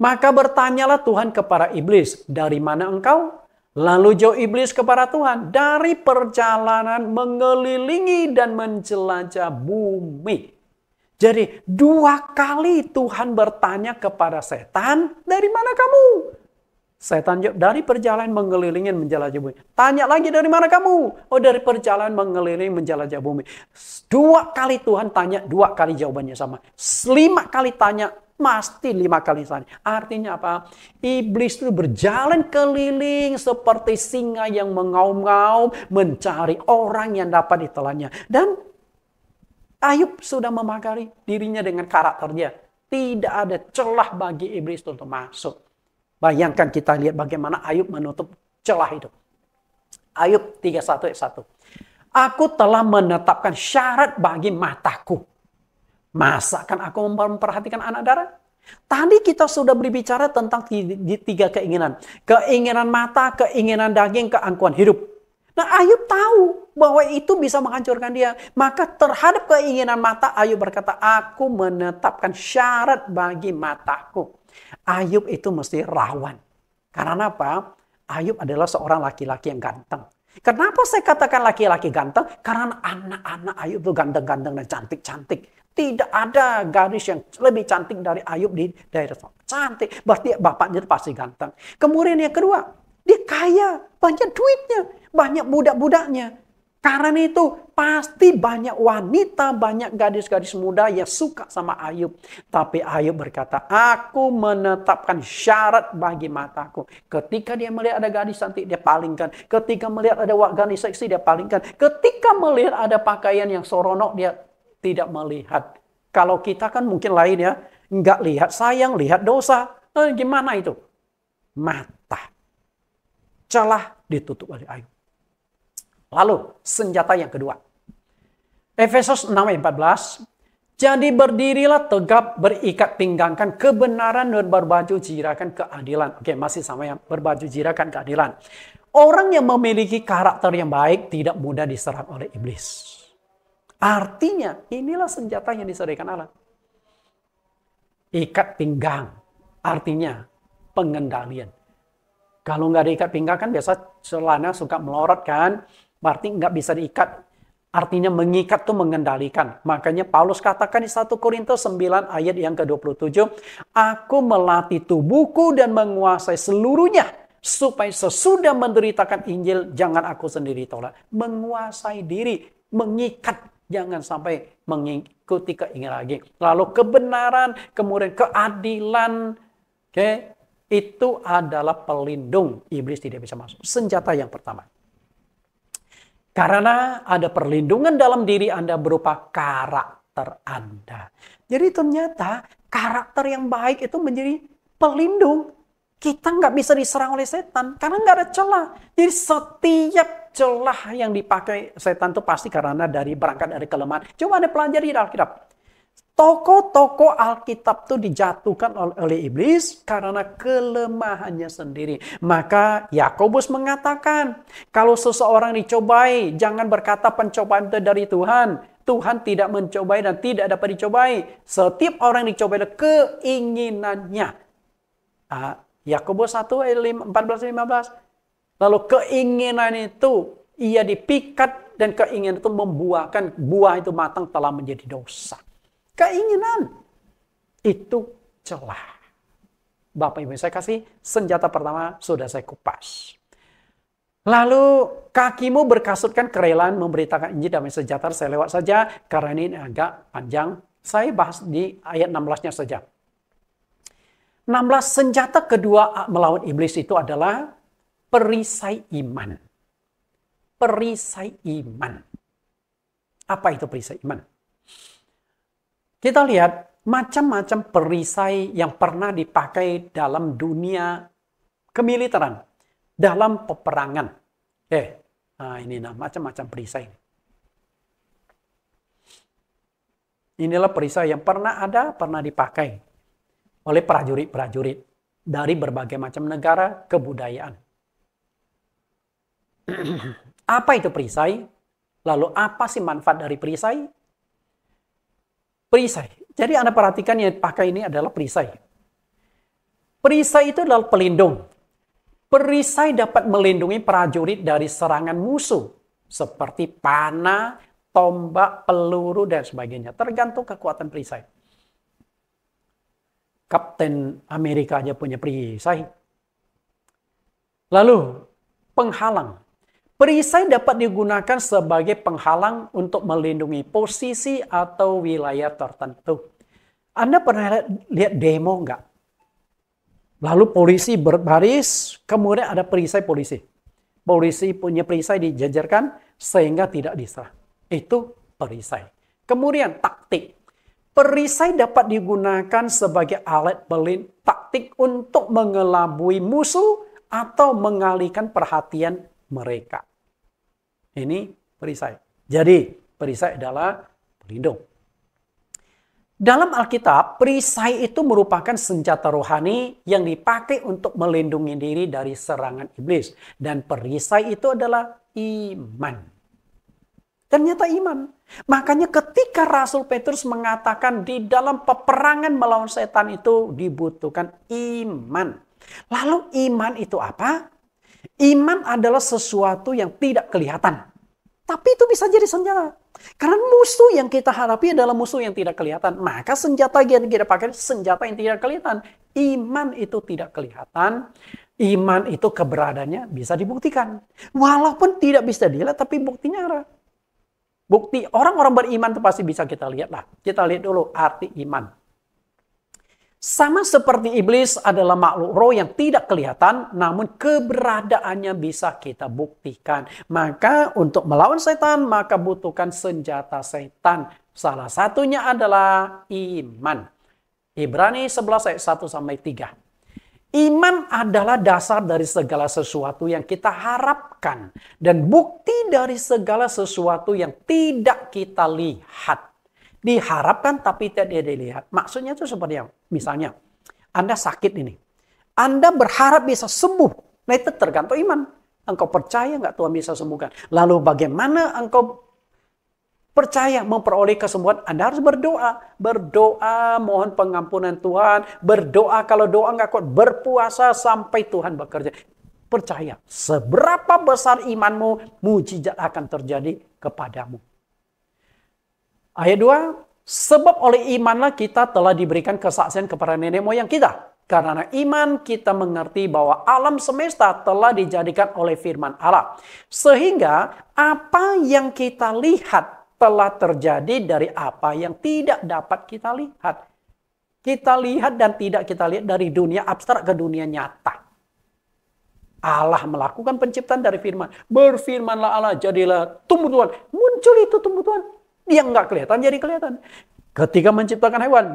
Maka bertanyalah Tuhan kepada iblis, dari mana engkau? Lalu jawab iblis kepada Tuhan, dari perjalanan mengelilingi dan menjelajah bumi. Jadi dua kali Tuhan bertanya kepada setan, dari mana kamu? Setan jawab, dari perjalanan mengelilingi menjelajah bumi. Tanya lagi, dari mana kamu? Oh, dari perjalanan mengelilingi menjelajah bumi. Dua kali Tuhan tanya, dua kali jawabannya sama. 5 kali tanya, pasti 5 kali tanya. Artinya apa? Iblis itu berjalan keliling seperti singa yang mengaum-ngaum, mencari orang yang dapat ditelannya. Dan Ayub sudah memagari dirinya dengan karakternya. Tidak ada celah bagi iblis untuk masuk. Bayangkan kita lihat bagaimana Ayub menutup celah itu. Ayub 31:1. Aku telah menetapkan syarat bagi mataku. Masakan aku memperhatikan anak darah? Tadi kita sudah berbicara tentang 3 keinginan. Keinginan mata, keinginan daging, keangkuhan hidup. Nah, Ayub tahu bahwa itu bisa menghancurkan dia. Maka terhadap keinginan mata, Ayub berkata, aku menetapkan syarat bagi mataku. Ayub itu mesti rawan. Karena apa? Ayub adalah seorang laki-laki yang ganteng. Kenapa saya katakan laki-laki ganteng? Karena anak-anak Ayub itu ganteng-ganteng dan cantik-cantik. Tidak ada gadis yang lebih cantik dari Ayub di daerah cantik. Berarti bapaknya pasti ganteng. Kemudian yang kedua, dia kaya, banyak duitnya, banyak budak-budaknya. Karena itu pasti banyak wanita, banyak gadis-gadis muda yang suka sama Ayub. Tapi Ayub berkata, aku menetapkan syarat bagi mataku. Ketika dia melihat ada gadis cantik, dia palingkan. Ketika melihat ada gadis seksi, dia palingkan. Ketika melihat ada pakaian yang seronok, dia tidak melihat. Kalau kita kan mungkin lain ya, nggak lihat sayang, lihat dosa. Gimana itu? Mata. Celah ditutup oleh Ayub. Lalu senjata yang kedua. Efesus 6:14. Jadi berdirilah tegap, berikat pinggangkan kebenaran dan berbaju jirakan keadilan. Oke, masih sama yang berbaju jirakan keadilan. Orang yang memiliki karakter yang baik tidak mudah diserang oleh iblis. Artinya inilah senjata yang disediakan Allah. Ikat pinggang. Artinya pengendalian. Kalau nggak diikat pinggang kan biasa celana suka melorot kan. Berarti nggak bisa diikat. Artinya mengikat itu mengendalikan. Makanya Paulus katakan di 1 Korintus 9 ayat yang ke-27. Aku melatih tubuhku dan menguasai seluruhnya. supaya sesudah menderitakan Injil, jangan aku sendiri tolak. Menguasai diri, mengikat, jangan sampai mengikuti keinginan lagi. Lalu kebenaran, kemudian keadilan, itu adalah pelindung. Iblis tidak bisa masuk. Senjata yang pertama. Karena ada perlindungan dalam diri Anda berupa karakter Anda. Jadi ternyata karakter yang baik itu menjadi pelindung. Kita nggak bisa diserang oleh setan karena nggak ada celah. Jadi setiap celah yang dipakai setan itu pasti karena berangkat dari kelemahan. Coba Anda pelajari di Alkitab. Tokoh-tokoh Alkitab itu dijatuhkan oleh iblis karena kelemahannya sendiri. Maka Yakobus mengatakan, kalau seseorang dicobai, jangan berkata pencobaan itu dari Tuhan. Tuhan tidak mencobai dan tidak dapat dicobai. Setiap orang dicobai adalah keinginannya. Yakobus 1 ayat 14-15. Lalu keinginan itu ia dipikat dan keinginan itu membuahkan buah itu matang telah menjadi dosa. Keinginan itu celah. Bapak Ibu saya kasih senjata pertama sudah saya kupas. Lalu kakimu berkasutkan kerelaan memberitakan Injil damai sejahtera. Saya lewat saja karena ini agak panjang. Saya bahas di ayat 16-nya saja. 16 senjata kedua melawan iblis itu adalah perisai iman. Perisai iman. Apa itu perisai iman? Kita lihat macam-macam perisai yang pernah dipakai dalam dunia kemiliteran, dalam peperangan. Ini macam-macam perisai. Inilah perisai yang pernah dipakai oleh prajurit-prajurit dari berbagai macam negara kebudayaan. Apa itu perisai? Lalu apa sih manfaat dari perisai? Perisai. Jadi Anda perhatikan yang pakai ini adalah perisai. Perisai itu adalah pelindung. Perisai dapat melindungi prajurit dari serangan musuh. Seperti panah, tombak, peluru, dan sebagainya. Tergantung kekuatan perisai. Kapten Amerika aja punya perisai. Lalu, penghalang. Perisai dapat digunakan sebagai penghalang untuk melindungi posisi atau wilayah tertentu. Anda pernah lihat demo nggak? Lalu polisi berbaris, kemudian ada perisai polisi. Polisi punya perisai dijajarkan sehingga tidak diserang. Itu perisai. Kemudian taktik. Perisai dapat digunakan sebagai alat taktik untuk mengelabui musuh atau mengalihkan perhatian mereka. Ini perisai. Jadi, perisai adalah pelindung. Dalam Alkitab, perisai itu merupakan senjata rohani yang dipakai untuk melindungi diri dari serangan iblis. Dan perisai itu adalah iman. Ternyata iman. Makanya ketika Rasul Petrus mengatakan di dalam peperangan melawan setan itu dibutuhkan iman. Lalu iman itu apa? Iman adalah sesuatu yang tidak kelihatan. Tapi itu bisa jadi senjata. Karena musuh yang kita hadapi adalah musuh yang tidak kelihatan. Maka senjata yang kita pakai senjata yang tidak kelihatan. Iman itu tidak kelihatan. Iman itu keberadaannya bisa dibuktikan. Walaupun tidak bisa dilihat tapi buktinya ada. Bukti orang-orang beriman itu pasti bisa kita lihat lah. Kita lihat dulu arti iman. Sama seperti iblis adalah makhluk roh yang tidak kelihatan, namun keberadaannya bisa kita buktikan. Maka untuk melawan setan, maka butuhkan senjata setan. Salah satunya adalah iman. Ibrani 11 ayat 1-3. Iman adalah dasar dari segala sesuatu yang kita harapkan. Dan bukti dari segala sesuatu yang tidak kita lihat. Diharapkan tapi tidak dilihat. Maksudnya itu seperti yang misalnya Anda sakit ini. Anda berharap bisa sembuh. Nah itu tergantung iman. Engkau percaya nggak Tuhan bisa sembuhkan? Lalu bagaimana engkau percaya memperoleh kesembuhan? Anda harus berdoa. Berdoa mohon pengampunan Tuhan. Berdoa kalau doa nggak kuat. Berpuasa sampai Tuhan bekerja. Percaya. Seberapa besar imanmu, mujizat akan terjadi kepadamu. Ayat 2, sebab oleh imanlah kita telah diberikan kesaksian kepada nenek moyang kita. Karena iman kita mengerti bahwa alam semesta telah dijadikan oleh firman Allah. Sehingga apa yang kita lihat telah terjadi dari apa yang tidak dapat kita lihat. Kita lihat dan tidak kita lihat dari dunia abstrak ke dunia nyata. Allah melakukan penciptaan dari firman. Berfirmanlah Allah, jadilah tumbuh-tumbuhan. Muncul itu tumbuh-tumbuhan. Yang nggak kelihatan jadi kelihatan. Ketika menciptakan hewan,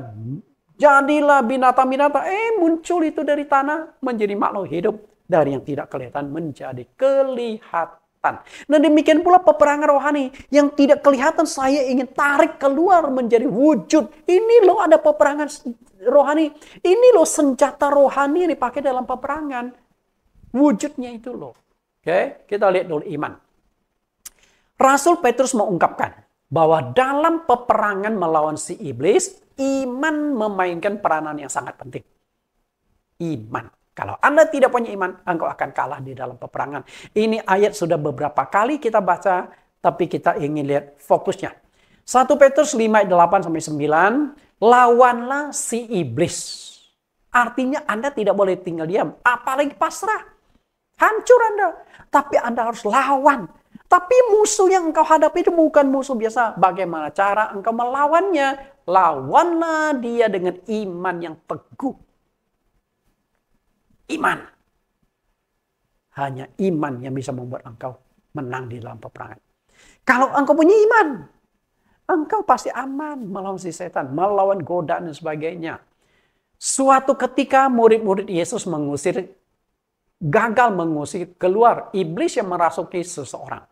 jadilah binatang-binatang. Muncul itu dari tanah menjadi makhluk hidup. Dari yang tidak kelihatan menjadi kelihatan. Nah demikian pula peperangan rohani. Yang tidak kelihatan saya ingin tarik keluar menjadi wujud. Ini loh ada peperangan rohani. Ini loh senjata rohani yang dipakai dalam peperangan. Wujudnya itu loh. Oke, kita lihat dulu iman. Rasul Petrus mengungkapkan bahwa dalam peperangan melawan si iblis, iman memainkan peranan yang sangat penting. Iman. Kalau Anda tidak punya iman, engkau akan kalah di dalam peperangan. Ini ayat sudah beberapa kali kita baca, tapi kita ingin lihat fokusnya. 1 Petrus 5 ayat 8-9, lawanlah si iblis. Artinya Anda tidak boleh tinggal diam, apalagi pasrah. Hancur Anda. Tapi Anda harus lawan. Tapi musuh yang engkau hadapi itu bukan musuh biasa. Bagaimana cara engkau melawannya? Lawanlah dia dengan iman yang teguh. Iman. Hanya iman yang bisa membuat engkau menang di dalam peperangan. Kalau engkau punya iman, engkau pasti aman melawan si setan, melawan godaan dan sebagainya. Suatu ketika murid-murid Yesus gagal mengusir keluar iblis yang merasuki seseorang.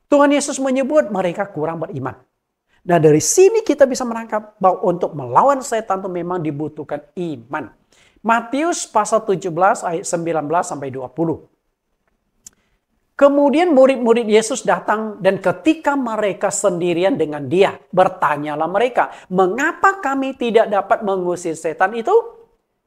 Tuhan Yesus menyebut mereka kurang beriman. Nah dari sini kita bisa menangkap bahwa untuk melawan setan itu memang dibutuhkan iman. Matius pasal 17 ayat 19-20. Kemudian murid-murid Yesus datang dan ketika mereka sendirian dengan dia, bertanyalah mereka, mengapa kami tidak dapat mengusir setan itu?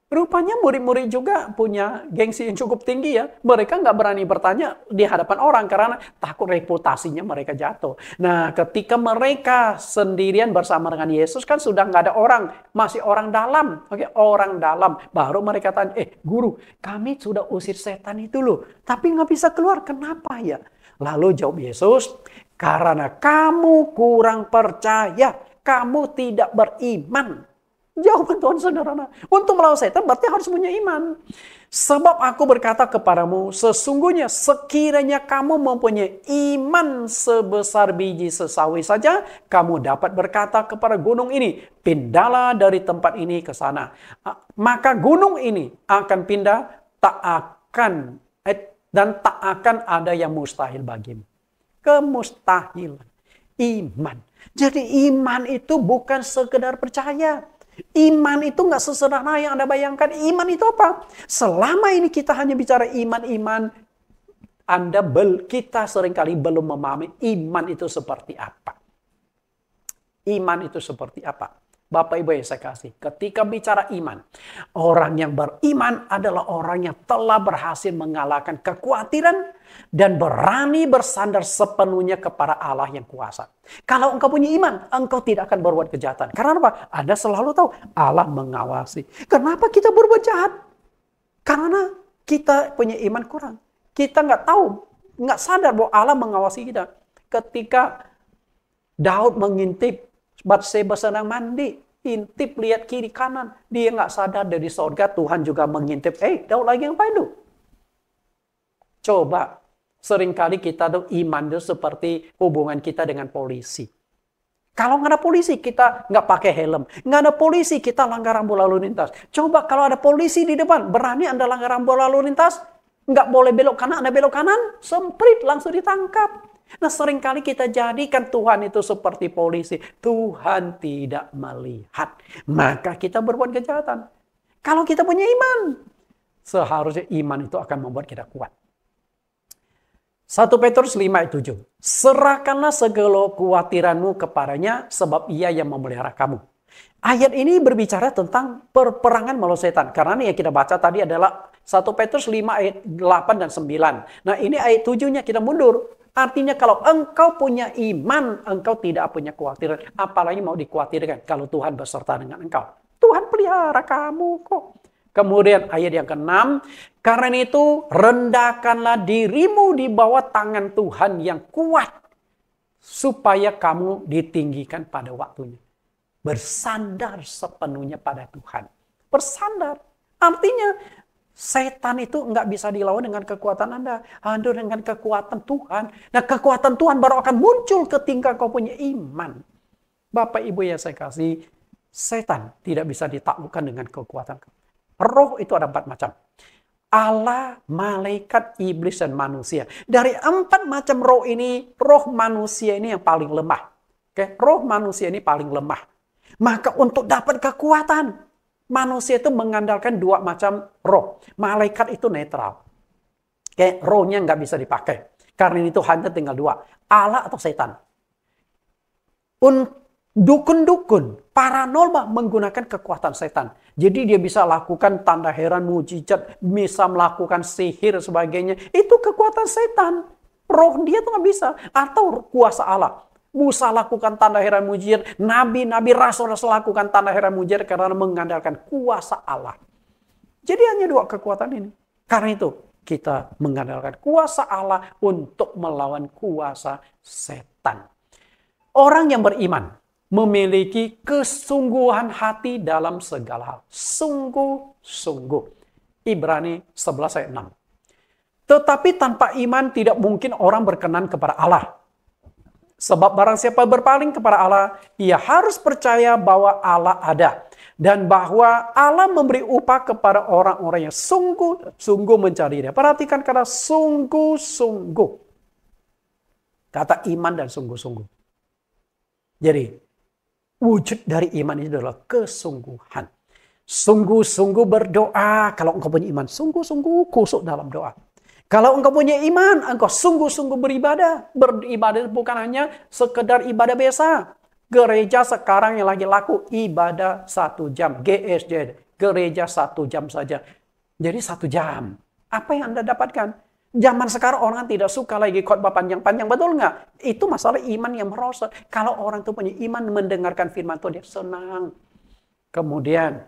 Rupanya murid-murid juga punya gengsi yang cukup tinggi ya. Mereka nggak berani bertanya di hadapan orang karena takut reputasinya mereka jatuh. Nah ketika mereka sendirian bersama dengan Yesus kan sudah nggak ada orang. Masih orang dalam. Oke, orang dalam. Baru mereka tanya, guru kami sudah usir setan itu loh. Tapi nggak bisa keluar. Kenapa ya? Lalu jawab Yesus, karena kamu kurang percaya. Kamu tidak beriman. Jawaban Tuhan sederhana. Untuk melawan setan berarti harus punya iman. Sebab aku berkata kepadamu, sesungguhnya sekiranya kamu mempunyai iman sebesar biji sesawi saja, kamu dapat berkata kepada gunung ini, pindahlah dari tempat ini ke sana. Maka gunung ini akan pindah, tak akan ada yang mustahil bagimu. Kemustahilan. Iman. Jadi iman itu bukan sekedar percaya. Iman itu nggak sesederhana yang Anda bayangkan. Iman itu apa? Selama ini kita hanya bicara iman-iman, kita seringkali belum memahami iman itu seperti apa. Iman itu seperti apa? Bapak Ibu yang saya kasih, ketika bicara iman, orang yang beriman adalah orang yang telah berhasil mengalahkan kekhawatiran dan berani bersandar sepenuhnya kepada Allah yang kuasa. Kalau engkau punya iman, engkau tidak akan berbuat kejahatan. Karena apa? Anda selalu tahu Allah mengawasi. Kenapa kita berbuat jahat? Karena kita punya iman kurang. Kita nggak tahu, nggak sadar bahwa Allah mengawasi kita. Ketika Daud mengintip Batseba sedang mandi, intip lihat kiri kanan, dia nggak sadar dari sorga Tuhan juga mengintip. Daud lagi ngapain lu? Coba, seringkali kita tuh iman itu seperti hubungan kita dengan polisi. Kalau nggak ada polisi, kita nggak pakai helm. Nggak ada polisi, kita langgar rambu lalu lintas. Coba kalau ada polisi di depan, berani Anda langgar rambu lalu lintas? Nggak boleh belok kanan, Anda belok kanan, semprit, langsung ditangkap. Nah seringkali kita jadikan Tuhan itu seperti polisi. Tuhan tidak melihat. Maka kita berbuat kejahatan. Kalau kita punya iman, seharusnya iman itu akan membuat kita kuat. 1 Petrus 5 ayat 7. Serahkanlah segala kekhawatiranmu kepadanya sebab ia yang memelihara kamu. Ayat ini berbicara tentang peperangan melawan setan. Karena yang kita baca tadi adalah 1 Petrus 5 ayat 8 dan 9. Nah ini ayat 7-nya kita mundur. Artinya kalau engkau punya iman, engkau tidak punya kekhawatiran. Apalagi mau dikhawatirkan kalau Tuhan beserta dengan engkau. Tuhan pelihara kamu kok. Kemudian ayat yang ke-6, karena itu rendahkanlah dirimu di bawah tangan Tuhan yang kuat, supaya kamu ditinggikan pada waktunya. Bersandar sepenuhnya pada Tuhan. Bersandar. Artinya setan itu nggak bisa dilawan dengan kekuatan Anda. Anda dengan kekuatan Tuhan. Nah, kekuatan Tuhan baru akan muncul ketika kau punya iman. Bapak Ibu yang saya kasih, setan tidak bisa ditaklukkan dengan kekuatan. Roh itu ada 4 macam. Allah, malaikat, iblis, dan manusia. Dari 4 macam roh ini, roh manusia ini yang paling lemah. Oke, roh manusia ini paling lemah. Maka untuk dapat kekuatan, manusia itu mengandalkan 2 macam roh. Malaikat itu netral. Oke, rohnya nggak bisa dipakai. Karena itu hanya tinggal 2. Allah atau setan. Dukun-dukun, paranormal menggunakan kekuatan setan. Jadi dia bisa lakukan tanda heran, mujizat, bisa melakukan sihir sebagainya. Itu kekuatan setan. Roh dia tuh nggak bisa. Atau kuasa Allah. Musa lakukan tanda heran mujizat. Nabi-nabi, rasul-rasul lakukan tanda heran mujizat karena mengandalkan kuasa Allah. Jadi hanya 2 kekuatan ini. Karena itu kita mengandalkan kuasa Allah untuk melawan kuasa setan. Orang yang beriman memiliki kesungguhan hati dalam segala hal. Sungguh-sungguh. Ibrani 11 ayat 6. Tetapi tanpa iman tidak mungkin orang berkenan kepada Allah. Sebab barang siapa berpaling kepada Allah, ia harus percaya bahwa Allah ada. Dan bahwa Allah memberi upah kepada orang-orang yang sungguh-sungguh mencari Dia. Perhatikan kata sungguh-sungguh. Kata iman dan sungguh-sungguh. Jadi, wujud dari iman itu adalah kesungguhan. Sungguh-sungguh berdoa. Kalau engkau punya iman, sungguh-sungguh kusuk dalam doa. Kalau engkau punya iman, engkau sungguh-sungguh beribadah. Beribadah bukan hanya sekedar ibadah biasa. Gereja sekarang yang lagi laku ibadah 1 jam. GSJ, gereja 1 jam saja. Jadi 1 jam. Apa yang Anda dapatkan? Zaman sekarang orang tidak suka lagi khotbah panjang-panjang, betul nggak? Itu masalah iman yang merosot. Kalau orang itu punya iman mendengarkan firman Tuhan, dia senang. Kemudian,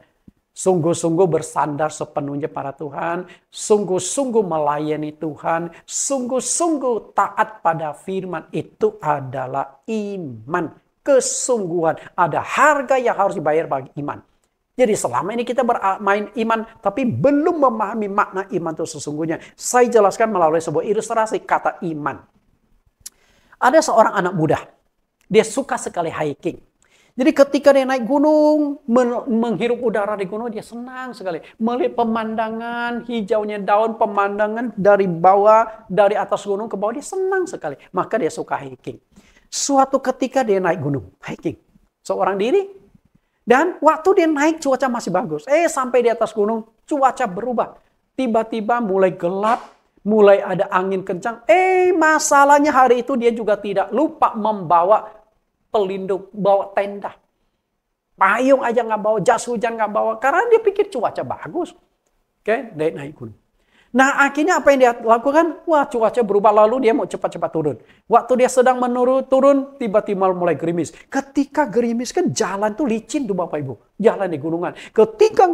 sungguh-sungguh bersandar sepenuhnya pada Tuhan, sungguh-sungguh melayani Tuhan, sungguh-sungguh taat pada firman, itu adalah iman. Kesungguhan. Ada harga yang harus dibayar bagi iman. Jadi selama ini kita bermain iman, tapi belum memahami makna iman itu sesungguhnya. Saya jelaskan melalui sebuah ilustrasi kata iman. Ada seorang anak muda. Dia suka sekali hiking. Jadi ketika dia naik gunung, menghirup udara di gunung, dia senang sekali. Melihat pemandangan, hijaunya daun, pemandangan dari bawah, dari atas gunung ke bawah, dia senang sekali. Maka dia suka hiking. Suatu ketika dia naik gunung, hiking. Seorang diri. Dan waktu dia naik cuaca masih bagus. Sampai di atas gunung cuaca berubah. Tiba-tiba mulai gelap, mulai ada angin kencang. Masalahnya hari itu dia juga tidak lupa membawa pelindung, bawa tenda. Payung aja nggak bawa, jas hujan nggak bawa. Karena dia pikir cuaca bagus. Oke, dia naik gunung. Nah akhirnya apa yang dia lakukan? Wah cuaca berubah, lalu dia mau cepat-cepat turun. Waktu dia sedang turun, tiba-tiba mulai gerimis. Ketika gerimis kan jalan tuh licin tuh Bapak Ibu. Jalan di gunungan. Ketika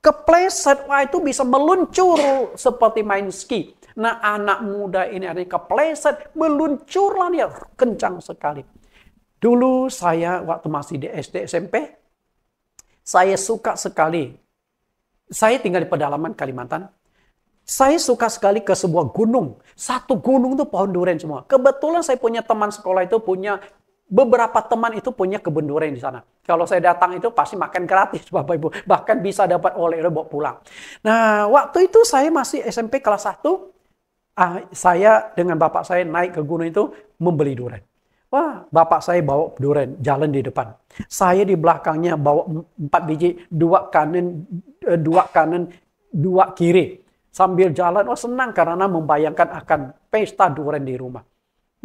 kepleset, wah itu bisa meluncur seperti main ski. Nah anak muda ini ada kepleset, meluncurlah dia kencang sekali. Dulu saya waktu masih di SD SMP, saya suka sekali. Saya tinggal di pedalaman Kalimantan. Saya suka sekali ke sebuah gunung. Satu gunung itu pohon durian semua. Kebetulan saya punya teman sekolah itu beberapa teman itu punya kebun durian di sana. Kalau saya datang itu pasti makan gratis Bapak Ibu. Bahkan bisa dapat oleh-oleh bawa pulang. Nah waktu itu saya masih SMP kelas 1. Saya dengan bapak saya naik ke gunung itu membeli durian. Wah, bapak saya bawa durian jalan di depan. Saya di belakangnya bawa 4 biji, 2 kanan, 2 kiri. Sambil jalan, senang karena membayangkan akan pesta durian di rumah.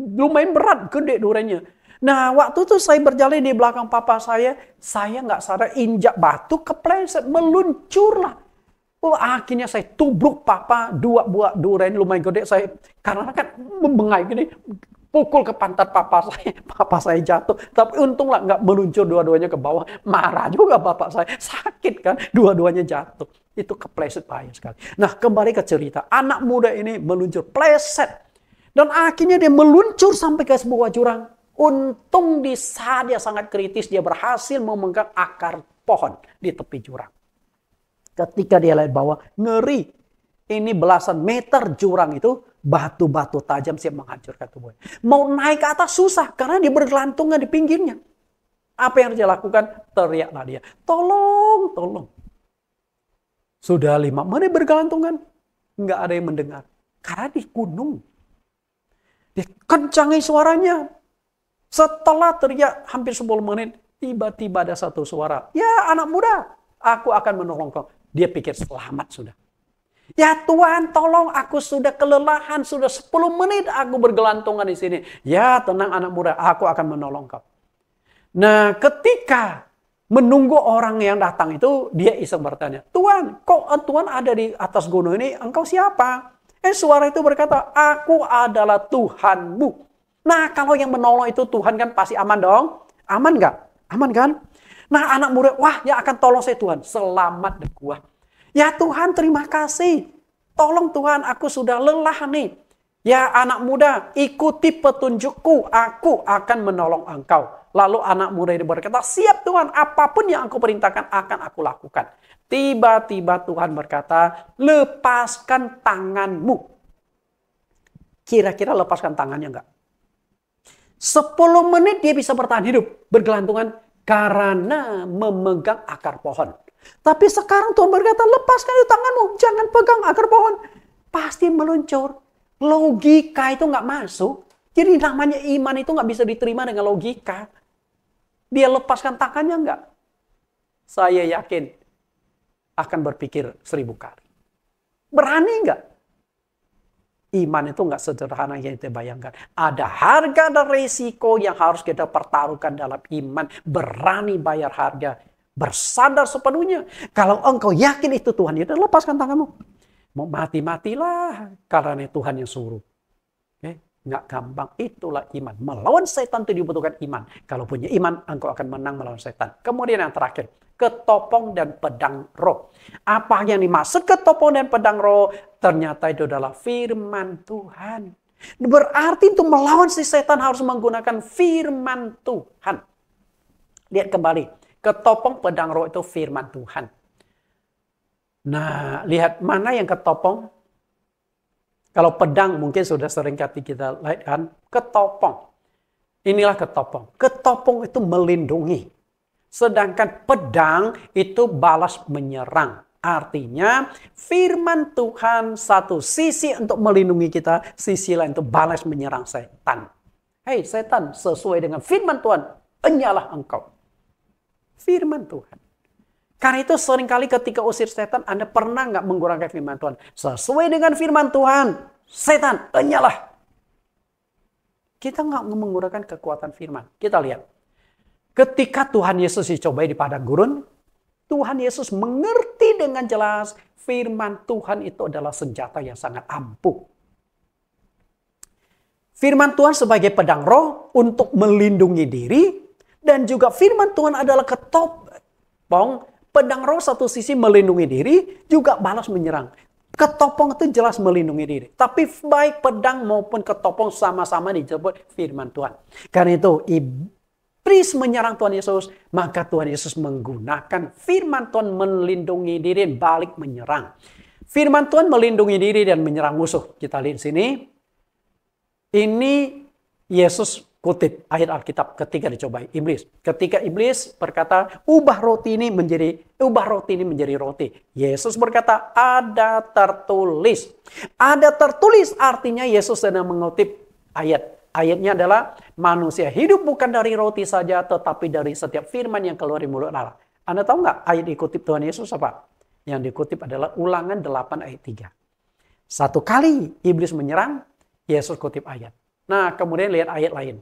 Lumayan berat, gede duriannya. Nah, waktu itu saya berjalan di belakang papa saya nggak sadar injak batu, kepleset, meluncurlah. Akhirnya saya tubruk papa 2 buah durian lumayan gede. Karena kan membengai gini, pukul ke pantat papa saya jatuh. Tapi untunglah nggak meluncur dua-duanya ke bawah. Marah juga bapak saya, sakit kan, dua-duanya jatuh. Itu kepleset bahaya sekali. Nah, kembali ke cerita, anak muda ini meluncur, pleset. Dan akhirnya dia meluncur sampai ke sebuah jurang. Untung di saat dia sangat kritis, dia berhasil memegang akar pohon di tepi jurang. Ketika dia lihat bawah, ngeri. Ini belasan meter jurang itu, batu-batu tajam siap menghancurkan tubuhnya. Mau naik ke atas susah, karena dia bergelantungan di pinggirnya. Apa yang harus dia lakukan? Teriaklah dia, tolong, tolong. Sudah 5 menit bergelantungan, nggak ada yang mendengar. Karena di gunung. Dia kencangi suaranya. Setelah teriak hampir 10 menit, tiba-tiba ada satu suara. Ya anak muda, aku akan menolong kau. Dia pikir selamat sudah. Ya Tuhan tolong, aku sudah kelelahan, sudah 10 menit aku bergelantungan di sini. Ya tenang anak muda, aku akan menolong kau. Nah ketika menunggu orang yang datang itu, dia iseng bertanya, Tuhan, kok Tuhan ada di atas gunung ini, engkau siapa? Suara itu berkata, aku adalah Tuhanmu. Nah, kalau yang menolong itu Tuhan kan pasti aman dong. Aman nggak? Aman kan? Nah, anak muda, wah yang akan tolong saya Tuhan. Selamat deh gua. Ya Tuhan, terima kasih. Tolong Tuhan, aku sudah lelah nih. Ya anak muda, ikuti petunjukku. Aku akan menolong engkau. Lalu anak muda itu berkata, siap Tuhan, apapun yang engkau perintahkan akan aku lakukan. Tiba-tiba Tuhan berkata, lepaskan tanganmu. Kira-kira lepaskan tangannya enggak? 10 menit dia bisa bertahan hidup, bergelantungan karena memegang akar pohon. Tapi sekarang Tuhan berkata, lepaskan itu tanganmu, jangan pegang akar pohon. Pasti meluncur. Logika itu nggak masuk. Jadi namanya iman itu nggak bisa diterima dengan logika. Dia lepaskan tangannya nggak? Saya yakin akan berpikir 1000 kali. Berani nggak? Iman itu nggak sederhana yang kita bayangkan. Ada harga dan resiko yang harus kita pertaruhkan dalam iman. Berani bayar harga. Bersandar sepenuhnya. Kalau engkau yakin itu Tuhan, ya lepaskan tanganmu. Mau mati-matilah karena Tuhan yang suruh. Nggak gampang. Itulah iman. Melawan setan itu dibutuhkan iman. Kalau punya iman, engkau akan menang melawan setan. Kemudian yang terakhir, ketopong dan pedang roh. Apa yang dimaksud ketopong dan pedang roh? Ternyata itu adalah firman Tuhan. Berarti untuk melawan si setan harus menggunakan firman Tuhan. Lihat kembali. Ketopong pedang roh itu firman Tuhan. Nah, lihat mana yang ketopong. Kalau pedang mungkin sudah sering kita lihat kan. Ketopong. Inilah ketopong. Ketopong itu melindungi. Sedangkan pedang itu balas menyerang. Artinya firman Tuhan satu sisi untuk melindungi kita. Sisi lain untuk balas menyerang setan. Hei setan, sesuai dengan firman Tuhan. Enyalah engkau. Firman Tuhan. Karena itu seringkali ketika usir setan, Anda pernah nggak menggunakan firman Tuhan? Sesuai dengan firman Tuhan, setan, enyalah. Kita nggak menggunakan kekuatan firman. Kita lihat. Ketika Tuhan Yesus dicobai di padang gurun, Tuhan Yesus mengerti dengan jelas firman Tuhan itu adalah senjata yang sangat ampuh. Firman Tuhan sebagai pedang roh untuk melindungi diri, dan juga firman Tuhan adalah ketopong. Pedang roh satu sisi melindungi diri, juga balas menyerang. Ketopong itu jelas melindungi diri. Tapi baik pedang maupun ketopong sama-sama disebut firman Tuhan. Karena itu iblis menyerang Tuhan Yesus, maka Tuhan Yesus menggunakan firman Tuhan melindungi diri dan balik menyerang. Firman Tuhan melindungi diri dan menyerang musuh. Kita lihat sini. Ini Yesus kutip ayat Alkitab ketika dicobai iblis. Ketika iblis berkata, ubah roti ini menjadi roti. Yesus berkata, ada tertulis. Ada tertulis artinya Yesus sedang mengutip ayat. Ayatnya adalah manusia hidup bukan dari roti saja, tetapi dari setiap firman yang keluar dari mulut Allah. Anda tahu nggak ayat dikutip Tuhan Yesus apa? Yang dikutip adalah Ulangan 8 ayat 3. Satu kali iblis menyerang, Yesus kutip ayat. Nah, kemudian lihat ayat lain.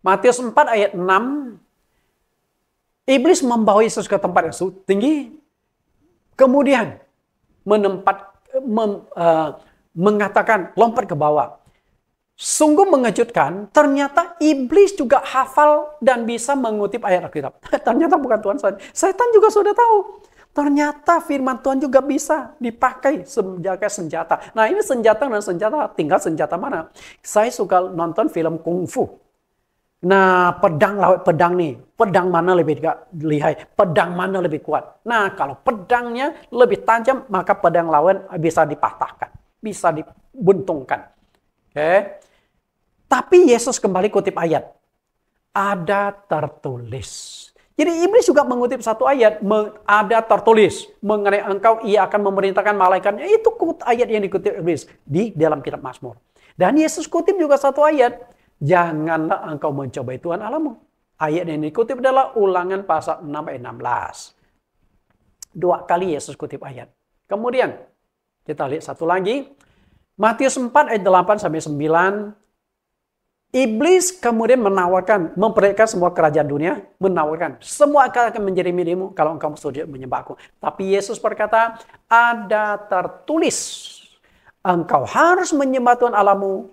Matius 4 ayat 6. Iblis membawa Yesus ke tempat yang tinggi. Kemudian mengatakan lompat ke bawah. Sungguh mengejutkan, ternyata iblis juga hafal dan bisa mengutip ayat Alkitab. Ternyata bukan Tuhan saja. Setan juga sudah tahu. Ternyata firman Tuhan juga bisa dipakai sebagai senjata. Nah, ini senjata dan senjata, tinggal senjata mana. Saya suka nonton film kungfu. Nah, pedang lawan pedang nih. Pedang mana lebih lihai? Pedang mana lebih kuat? Nah, kalau pedangnya lebih tajam, maka pedang lawan bisa dipatahkan. Bisa dibuntungkan. Oke. Tapi Yesus kembali kutip ayat. Ada tertulis. Jadi iblis juga mengutip satu ayat. Ada tertulis. Mengenai engkau ia akan memerintahkan malaikatnya. Itu ayat yang dikutip iblis. Di dalam kitab Mazmur. Dan Yesus kutip juga satu ayat. Janganlah engkau mencobai Tuhan Allahmu. Ayat yang dikutip adalah Ulangan pasal 6 ayat 16. 2 kali Yesus kutip ayat. Kemudian kita lihat satu lagi. Matius 4 ayat 8 sampai 9. Iblis kemudian menawarkan, memperlihatkan semua kerajaan dunia, menawarkan semua akan menjadi milikmu kalau engkau sujud menyembahku. Tapi Yesus berkata, ada tertulis, engkau harus menyembah Tuhan Allahmu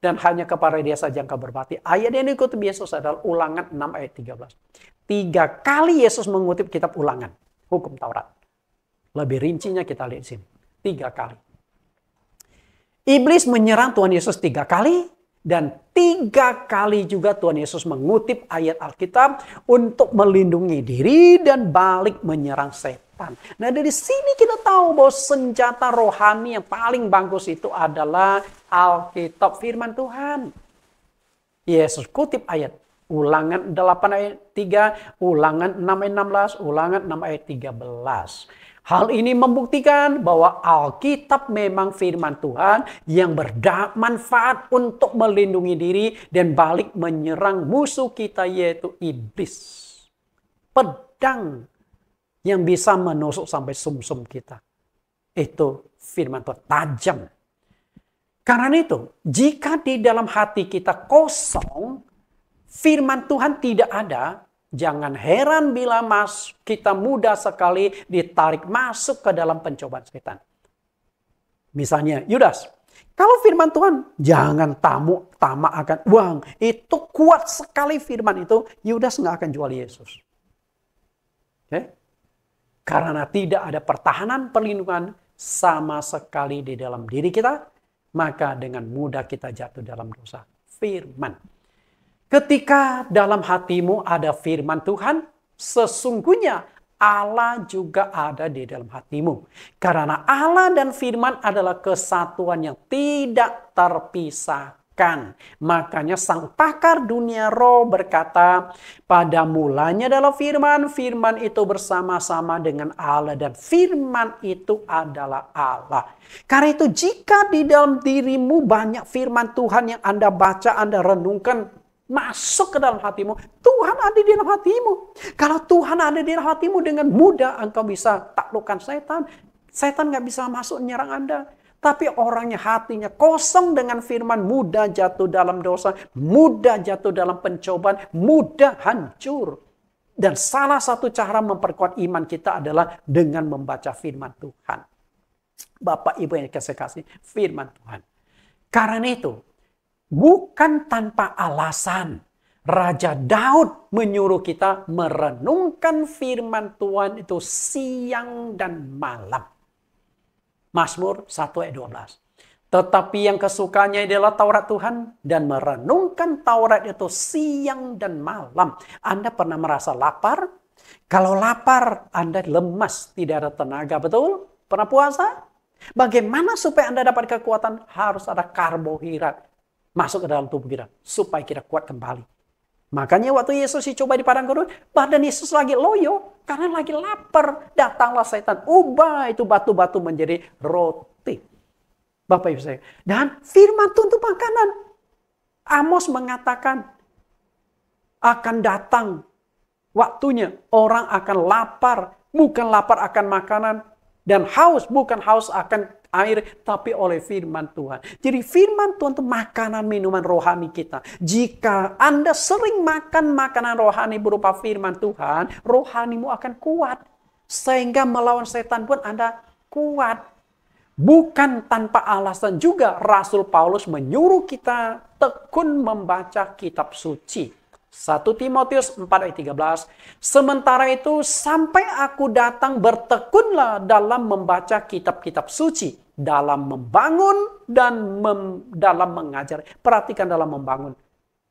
dan hanya kepada Dia saja engkau berbakti. Ayat yang dikutip Yesus adalah Ulangan 6 ayat 13. 3 kali Yesus mengutip kitab Ulangan, hukum Taurat. Lebih rincinya kita lihat sini. 3 kali. Iblis menyerang Tuhan Yesus 3 kali. Dan 3 kali juga Tuhan Yesus mengutip ayat Alkitab untuk melindungi diri dan balik menyerang setan. Nah, dari sini kita tahu bahwa senjata rohani yang paling bagus itu adalah Alkitab, firman Tuhan. Yesus kutip ayat Ulangan 8 ayat 3, Ulangan 6 ayat 16, Ulangan 6 ayat 13. Hal ini membuktikan bahwa Alkitab memang firman Tuhan yang bermanfaat untuk melindungi diri dan balik menyerang musuh kita yaitu iblis. Pedang yang bisa menusuk sampai sumsum kita. Itu firman Tuhan tajam. Karena itu, jika di dalam hati kita kosong, firman Tuhan tidak ada, jangan heran bila kita mudah sekali ditarik masuk ke dalam pencobaan setan. Misalnya Yudas, kalau firman Tuhan, jangan tamak akan uang. Itu kuat sekali firman itu, Yudas nggak akan jual Yesus. Okay? Karena tidak ada pertahanan perlindungan sama sekali di dalam diri kita, maka dengan mudah kita jatuh dalam dosa. Firman. Ketika dalam hatimu ada firman Tuhan, sesungguhnya Allah juga ada di dalam hatimu. Karena Allah dan firman adalah kesatuan yang tidak terpisahkan. Makanya sang pakar dunia roh berkata, pada mulanya adalah firman, firman itu bersama-sama dengan Allah dan firman itu adalah Allah. Karena itu jika di dalam dirimu banyak firman Tuhan yang Anda baca, Anda renungkan, masuk ke dalam hatimu, Tuhan ada di dalam hatimu. Kalau Tuhan ada di dalam hatimu, dengan mudah engkau bisa taklukkan setan. Setan gak bisa masuk menyerang Anda. Tapi orangnya hatinya kosong dengan firman, mudah jatuh dalam dosa, mudah jatuh dalam pencobaan, mudah hancur. Dan salah satu cara memperkuat iman kita adalah dengan membaca firman Tuhan. Bapak Ibu yang kasih firman Tuhan. Karena itu, bukan tanpa alasan Raja Daud menyuruh kita merenungkan firman Tuhan itu siang dan malam. Mazmur 1 ayat 12. Tetapi yang kesukanya adalah Taurat Tuhan dan merenungkan Taurat itu siang dan malam. Anda pernah merasa lapar? Kalau lapar, Anda lemas, tidak ada tenaga, betul? Pernah puasa? Bagaimana supaya Anda dapat kekuatan? Harus ada karbohidrat masuk ke dalam tubuh kita supaya kita kuat kembali. Makanya waktu Yesus dicoba di padang gurun, badan Yesus lagi loyo karena lagi lapar. Datanglah setan, ubah itu batu-batu menjadi roti. Bapak Ibu saya. Dan firman Tuhan itu makanan. Amos mengatakan akan datang waktunya orang akan lapar, bukan lapar akan makanan, dan haus bukan haus akan air, tapi oleh firman Tuhan. Jadi firman Tuhan itu makanan minuman rohani kita. Jika Anda sering makan makanan rohani berupa firman Tuhan, rohanimu akan kuat. Sehingga melawan setan pun Anda kuat. Bukan tanpa alasan juga Rasul Paulus menyuruh kita tekun membaca kitab suci. 1 Timotius 4 ayat 13. Sementara itu sampai aku datang bertekunlah dalam membaca kitab-kitab suci. Dalam membangun dan dalam mengajar. Perhatikan dalam membangun.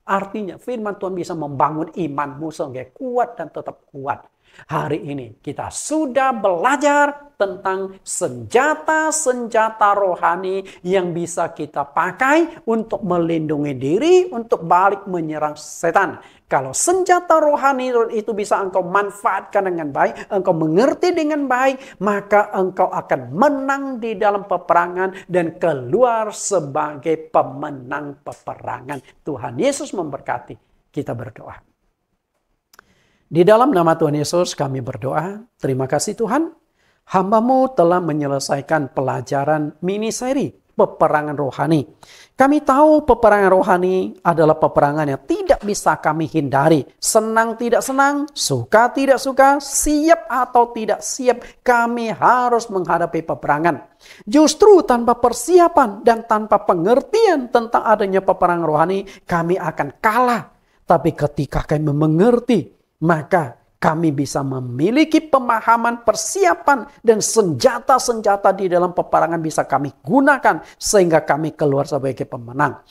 Artinya firman Tuhan bisa membangun imanmu sehingga kuat dan tetap kuat. Hari ini kita sudah belajar tentang senjata-senjata rohani yang bisa kita pakai untuk melindungi diri, untuk balik menyerang setan. Kalau senjata rohani itu bisa engkau manfaatkan dengan baik, engkau mengerti dengan baik, maka engkau akan menang di dalam peperangan dan keluar sebagai pemenang peperangan. Tuhan Yesus memberkati. Kita berdoa. Di dalam nama Tuhan Yesus kami berdoa, terima kasih Tuhan, hamba-Mu telah menyelesaikan pelajaran mini seri peperangan rohani. Kami tahu peperangan rohani adalah peperangan yang tidak bisa kami hindari. Senang tidak senang, suka tidak suka, siap atau tidak siap, kami harus menghadapi peperangan. Justru tanpa persiapan dan tanpa pengertian tentang adanya peperangan rohani, kami akan kalah. Tapi ketika kami mengerti, maka kami bisa memiliki pemahaman, persiapan, dan senjata-senjata di dalam peperangan bisa kami gunakan sehingga kami keluar sebagai pemenang.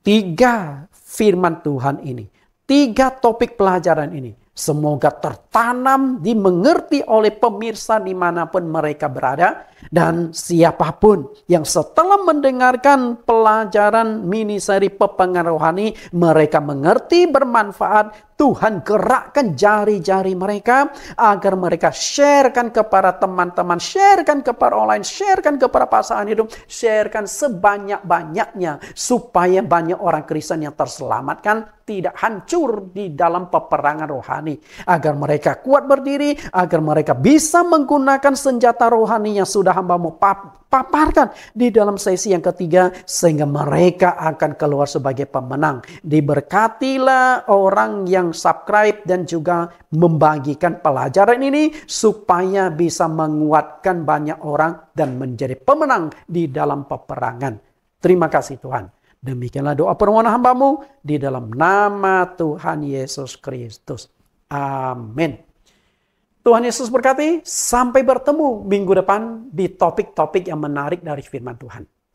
3 firman Tuhan ini, 3 topik pelajaran ini, semoga tertanam, dimengerti oleh pemirsa dimanapun mereka berada. Dan siapapun yang setelah mendengarkan pelajaran mini seri peperangan rohani, mereka mengerti, bermanfaat, Tuhan gerakkan jari-jari mereka agar mereka sharekan kepada teman-teman, sharekan kepada online, sharekan kepada pasangan hidup, sharekan sebanyak-banyaknya supaya banyak orang Kristen yang terselamatkan, tidak hancur di dalam peperangan rohani, agar mereka kuat berdiri, agar mereka bisa menggunakan senjata rohani yang sudah hamba-Mu paparkan di dalam sesi yang ketiga, sehingga mereka akan keluar sebagai pemenang. Diberkatilah orang yang subscribe dan juga membagikan pelajaran ini supaya bisa menguatkan banyak orang dan menjadi pemenang di dalam peperangan. Terima kasih Tuhan. Demikianlah doa permohonan hamba-Mu di dalam nama Tuhan Yesus Kristus. Amin. Tuhan Yesus berkati. Sampai bertemu minggu depan di topik-topik yang menarik dari firman Tuhan.